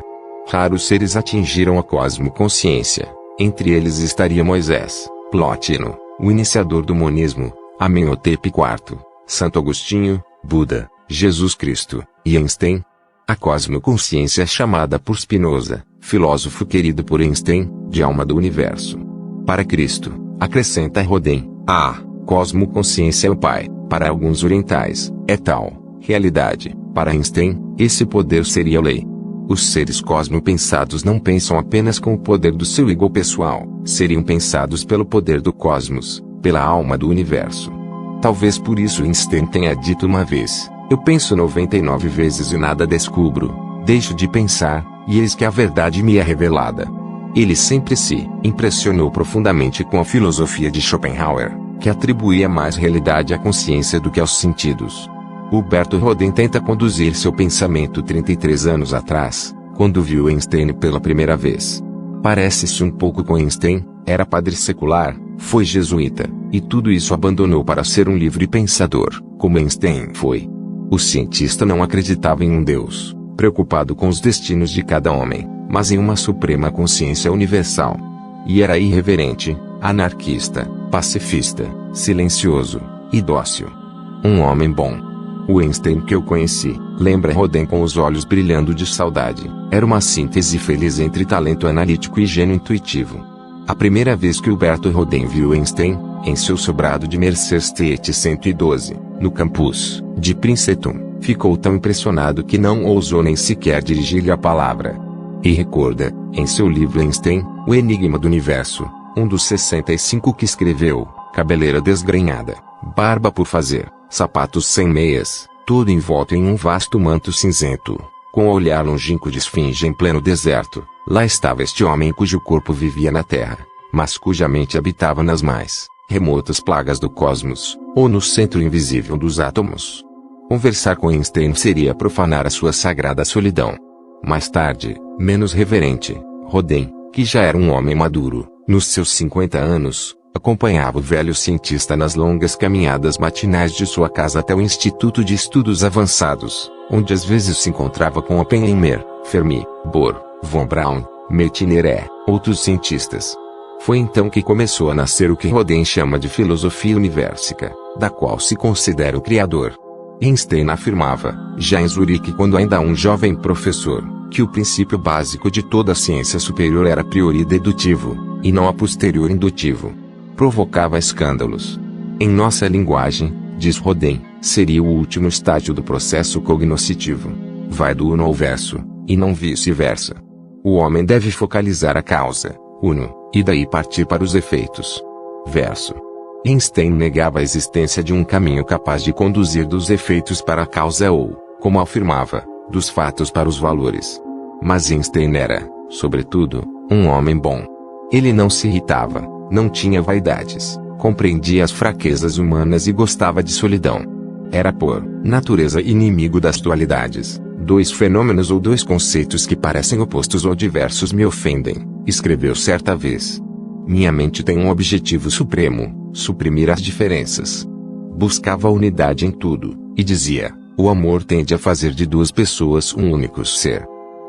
Raros seres atingiram a cosmoconsciência. Entre eles estaria Moisés, Plotino, o iniciador do monismo, Amenhotep IV, Santo Agostinho, Buda, Jesus Cristo, e Einstein. A cosmoconsciência é chamada por Spinoza, filósofo querido por Einstein, de alma do universo. Para Cristo, acrescenta Rodin, a cosmoconsciência é o Pai. Para alguns orientais, é tal realidade. Para Einstein, esse poder seria a lei. Os seres cosmopensados não pensam apenas com o poder do seu ego pessoal, seriam pensados pelo poder do cosmos, pela alma do universo. Talvez por isso Einstein tenha dito uma vez: eu penso 99 vezes e nada descubro, deixo de pensar, e eis que a verdade me é revelada. Ele sempre se impressionou profundamente com a filosofia de Schopenhauer, que atribuía mais realidade à consciência do que aos sentidos. Huberto Rodin tenta conduzir seu pensamento 33 anos atrás, quando viu Einstein pela primeira vez. Parece-se um pouco com Einstein, era padre secular, foi jesuíta, e tudo isso abandonou para ser um livre pensador, como Einstein foi. O cientista não acreditava em um Deus, preocupado com os destinos de cada homem, mas em uma suprema consciência universal. E era irreverente, anarquista, pacifista, silencioso e dócil. Um homem bom. O Einstein que eu conheci, lembra Rodin com os olhos brilhando de saudade, era uma síntese feliz entre talento analítico e gênio intuitivo. A primeira vez que Huberto Rodin viu Einstein, em seu sobrado de Mercer Street 112, no campus de Princeton, ficou tão impressionado que não ousou nem sequer dirigir-lhe a palavra. E recorda, em seu livro Einstein, O Enigma do Universo, um dos 65 que escreveu, cabeleira desgrenhada, barba por fazer, sapatos sem meias, todo envolto em um vasto manto cinzento, com o olhar longínquo de esfinge em pleno deserto. Lá estava este homem cujo corpo vivia na Terra, mas cuja mente habitava nas mais remotas plagas do cosmos, ou no centro invisível dos átomos. Conversar com Einstein seria profanar a sua sagrada solidão. Mais tarde, menos reverente, Rodin, que já era um homem maduro, nos seus 50 anos, acompanhava o velho cientista nas longas caminhadas matinais de sua casa até o Instituto de Estudos Avançados, onde às vezes se encontrava com Oppenheimer, Fermi, Bohr, von Braun, Meitner e outros cientistas. Foi então que começou a nascer o que Rodin chama de filosofia universica, da qual se considera o criador. Einstein afirmava, já em Zurique quando ainda um jovem professor, que o princípio básico de toda a ciência superior era a priori dedutivo, e não a posterior indutivo. Provocava escândalos. Em nossa linguagem, diz Rodin, seria o último estágio do processo cognoscitivo. Vai do uno ao verso, e não vice-versa. O homem deve focalizar a causa, uno, e daí partir para os efeitos. Verso. Einstein negava a existência de um caminho capaz de conduzir dos efeitos para a causa ou, como afirmava, dos fatos para os valores. Mas Einstein era, sobretudo, um homem bom. Ele não se irritava, não tinha vaidades, compreendia as fraquezas humanas e gostava de solidão. Era por natureza inimigo das dualidades. Dois fenômenos ou dois conceitos que parecem opostos ou diversos me ofendem, escreveu certa vez. Minha mente tem um objetivo supremo, suprimir as diferenças. Buscava a unidade em tudo, e dizia, o amor tende a fazer de duas pessoas um único ser.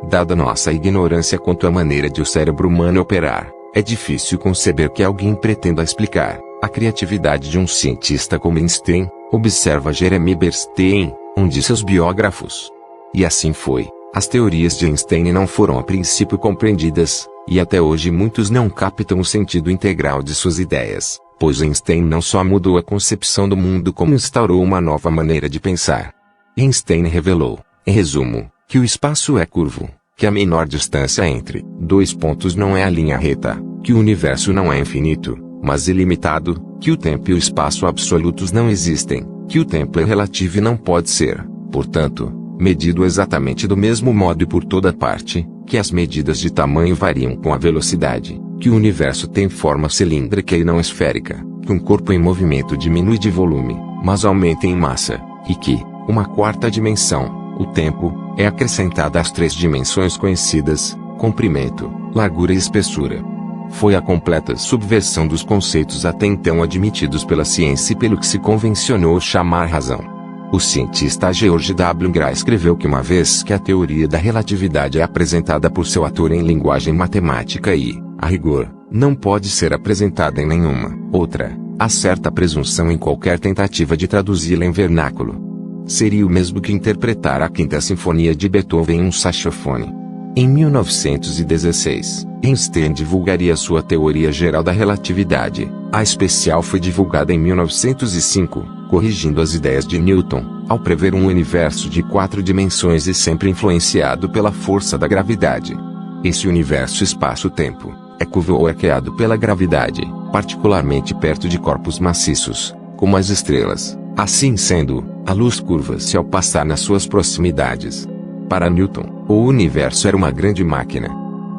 Dada nossa ignorância quanto à maneira de o cérebro humano operar, é difícil conceber que alguém pretenda explicar a criatividade de um cientista como Einstein, observa Jeremy Bernstein, um de seus biógrafos. E assim foi. As teorias de Einstein não foram a princípio compreendidas, e até hoje muitos não captam o sentido integral de suas ideias, pois Einstein não só mudou a concepção do mundo como instaurou uma nova maneira de pensar. Einstein revelou, em resumo, que o espaço é curvo, que a menor distância entre dois pontos não é a linha reta, que o universo não é infinito, mas ilimitado, que o tempo e o espaço absolutos não existem, que o tempo é relativo e não pode ser, portanto, medido exatamente do mesmo modo e por toda parte, que as medidas de tamanho variam com a velocidade, que o universo tem forma cilíndrica e não esférica, que um corpo em movimento diminui de volume, mas aumenta em massa, e que, uma quarta dimensão, o tempo, é acrescentada às três dimensões conhecidas, comprimento, largura e espessura. Foi a completa subversão dos conceitos até então admitidos pela ciência e pelo que se convencionou chamar razão. O cientista George W. Gray escreveu que uma vez que a teoria da relatividade é apresentada por seu autor em linguagem matemática e, a rigor, não pode ser apresentada em nenhuma outra, há certa presunção em qualquer tentativa de traduzi-la em vernáculo. Seria o mesmo que interpretar a Quinta Sinfonia de Beethoven em um saxofone. Em 1916, Einstein divulgaria sua teoria geral da relatividade. A especial foi divulgada em 1905, corrigindo as ideias de Newton, ao prever um universo de 4 dimensões e sempre influenciado pela força da gravidade. Esse universo espaço-tempo é curvo ou arqueado pela gravidade, particularmente perto de corpos maciços, como as estrelas. Assim sendo, a luz curva-se ao passar nas suas proximidades. Para Newton, o universo era uma grande máquina.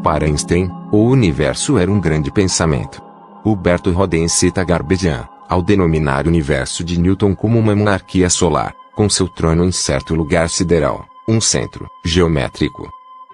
Para Einstein, o universo era um grande pensamento. Huberto Rodin cita Garbedian, ao denominar o universo de Newton como uma monarquia solar, com seu trono em certo lugar sideral, um centro geométrico.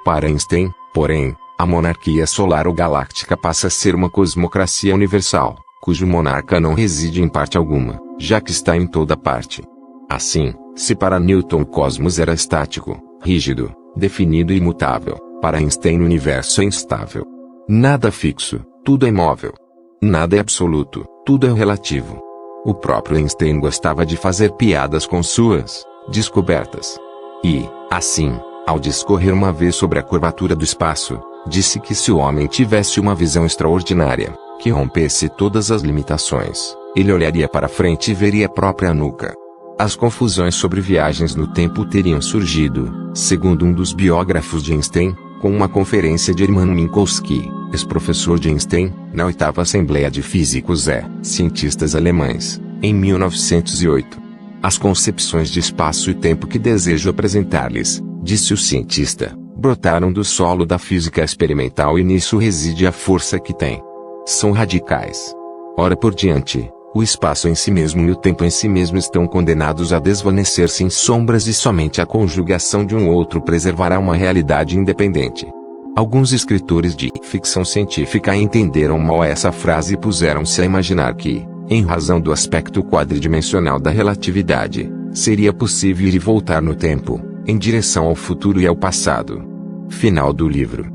Para Einstein, porém, a monarquia solar ou galáctica passa a ser uma cosmocracia universal, cujo monarca não reside em parte alguma, já que está em toda parte. Assim, se para Newton o cosmos era estático, rígido, definido e imutável, para Einstein o universo é instável. Nada fixo, tudo é imóvel. Nada é absoluto, tudo é relativo. O próprio Einstein gostava de fazer piadas com suas descobertas. E, assim, ao discorrer uma vez sobre a curvatura do espaço, disse que se o homem tivesse uma visão extraordinária, que rompesse todas as limitações, ele olharia para frente e veria a própria nuca. As confusões sobre viagens no tempo teriam surgido, segundo um dos biógrafos de Einstein, com uma conferência de Hermann Minkowski, ex-professor de Einstein, na 8ª Assembleia de Físicos e Cientistas Alemães, em 1908. As concepções de espaço e tempo que desejo apresentar-lhes, disse o cientista, brotaram do solo da física experimental e nisso reside a força que tem. São radicais. Ora por diante, o espaço em si mesmo e o tempo em si mesmo estão condenados a desvanecer-se em sombras e somente a conjugação de um outro preservará uma realidade independente. Alguns escritores de ficção científica entenderam mal essa frase e puseram-se a imaginar que, em razão do aspecto quadridimensional da relatividade, seria possível ir e voltar no tempo, em direção ao futuro e ao passado. Final do livro.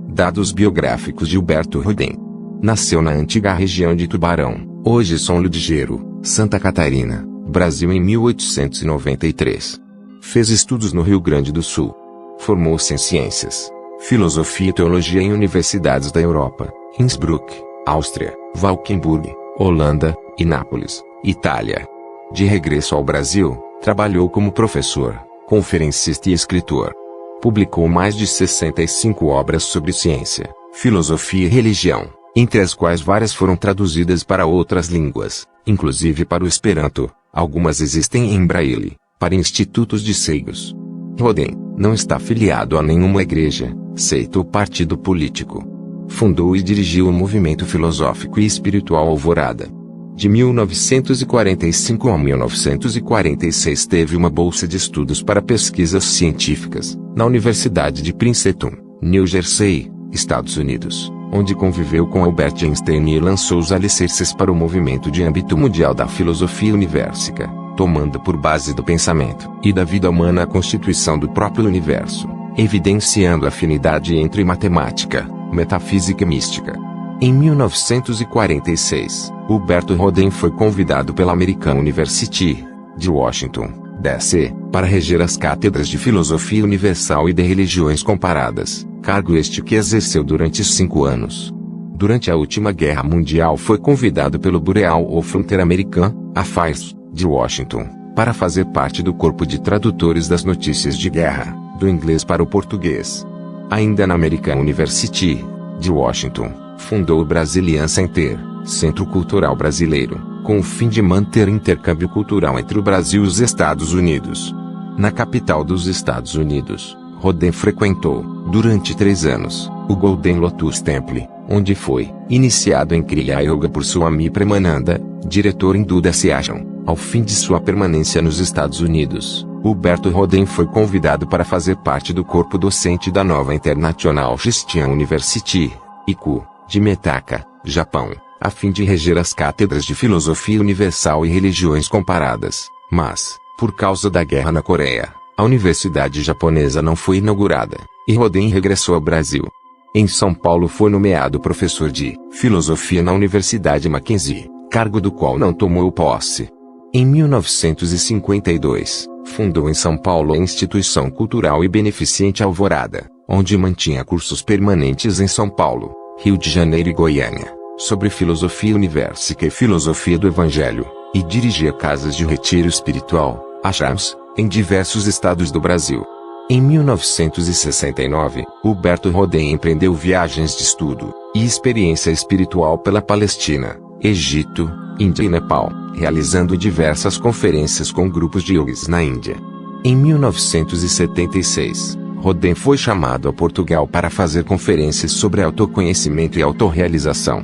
Dados biográficos de Gilberto Rodin. Nasceu na antiga região de Tubarão, hoje São Ludgero, Santa Catarina, Brasil em 1893. Fez estudos no Rio Grande do Sul. Formou-se em Ciências, Filosofia e Teologia em universidades da Europa, Innsbruck, Áustria, Valkenburg, Holanda, e Nápoles, Itália. De regresso ao Brasil, trabalhou como professor, conferencista e escritor. Publicou mais de 65 obras sobre ciência, filosofia e religião, entre as quais várias foram traduzidas para outras línguas, inclusive para o Esperanto. Algumas existem em braille, para institutos de ceigos. Rodin não está afiliado a nenhuma igreja, seita ou partido político. Fundou e dirigiu o movimento filosófico e espiritual Alvorada. De 1945 a 1946 teve uma bolsa de estudos para pesquisas científicas, na Universidade de Princeton, New Jersey, Estados Unidos, onde conviveu com Albert Einstein e lançou os alicerces para o movimento de âmbito mundial da filosofia universal, tomando por base do pensamento e da vida humana a constituição do próprio universo, evidenciando a afinidade entre matemática, metafísica e mística. Em 1946, Gilberto Rodin foi convidado pela American University, de Washington, D.C., para reger as cátedras de Filosofia Universal e de Religiões Comparadas, cargo este que exerceu durante 5 anos. Durante a última Guerra Mundial foi convidado pelo Bureau of Inter-American Affairs, de Washington, para fazer parte do corpo de tradutores das notícias de guerra, do inglês para o português. Ainda na American University, de Washington, fundou o Brazilian Center, Centro Cultural Brasileiro, com o fim de manter intercâmbio cultural entre o Brasil e os Estados Unidos. Na capital dos Estados Unidos, Rodin frequentou, durante 3 anos, o Golden Lotus Temple, onde foi iniciado em Kriya Yoga por Swami Premananda, diretor hindu da Ashram. Ao fim de sua permanência nos Estados Unidos, Gilberto Rodin foi convidado para fazer parte do corpo docente da nova International Christian University, ICU, de Metaka, Japão, a fim de reger as cátedras de Filosofia Universal e Religiões Comparadas, mas, por causa da guerra na Coreia, a universidade japonesa não foi inaugurada, e Rodin regressou ao Brasil. Em São Paulo foi nomeado professor de Filosofia na Universidade Mackenzie, cargo do qual não tomou posse. Em 1952, fundou em São Paulo a Instituição Cultural e Beneficente Alvorada, onde mantinha cursos permanentes em São Paulo, Rio de Janeiro e Goiânia, sobre filosofia universal e filosofia do Evangelho, e dirigia casas de retiro espiritual, ashrams, em diversos estados do Brasil. Em 1969, Gilberto Rodin empreendeu viagens de estudo e experiência espiritual pela Palestina, Egito, Índia e Nepal, realizando diversas conferências com grupos de yogis na Índia. Em 1976, Rodin foi chamado a Portugal para fazer conferências sobre autoconhecimento e autorrealização.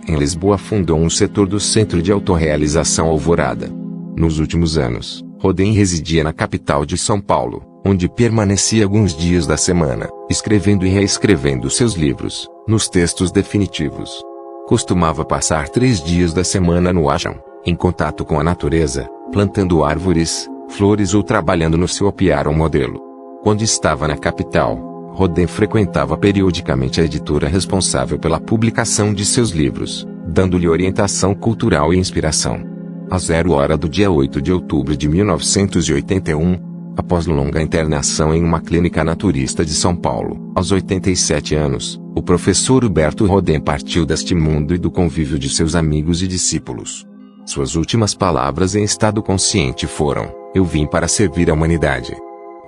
Em Lisboa fundou um setor do Centro de Autorrealização Alvorada. Nos últimos anos, Rodin residia na capital de São Paulo, onde permanecia alguns dias da semana, escrevendo e reescrevendo seus livros, nos textos definitivos. Costumava passar 3 dias da semana no ashram, em contato com a natureza, plantando árvores, flores ou trabalhando no seu Opiaron modelo. Quando estava na capital, Rodin frequentava periodicamente a editora responsável pela publicação de seus livros, dando-lhe orientação cultural e inspiração. A 0 hora do dia 8 de outubro de 1981, Após longa internação em uma clínica naturista de São Paulo, aos 87 anos, o professor Huberto Rodin partiu deste mundo e do convívio de seus amigos e discípulos. Suas últimas palavras em estado consciente foram: "Eu vim para servir a humanidade."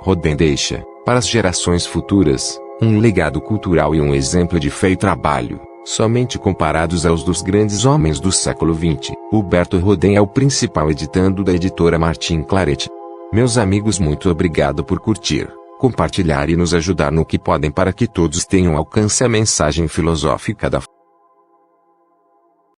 Rodin deixa, para as gerações futuras, um legado cultural e um exemplo de fé e trabalho, somente comparados aos dos grandes homens do século XX. Huberto Rodin é o principal editando da editora Martin Claret. Meus amigos, muito obrigado por curtir, compartilhar e nos ajudar no que podem para que todos tenham alcance a mensagem filosófica da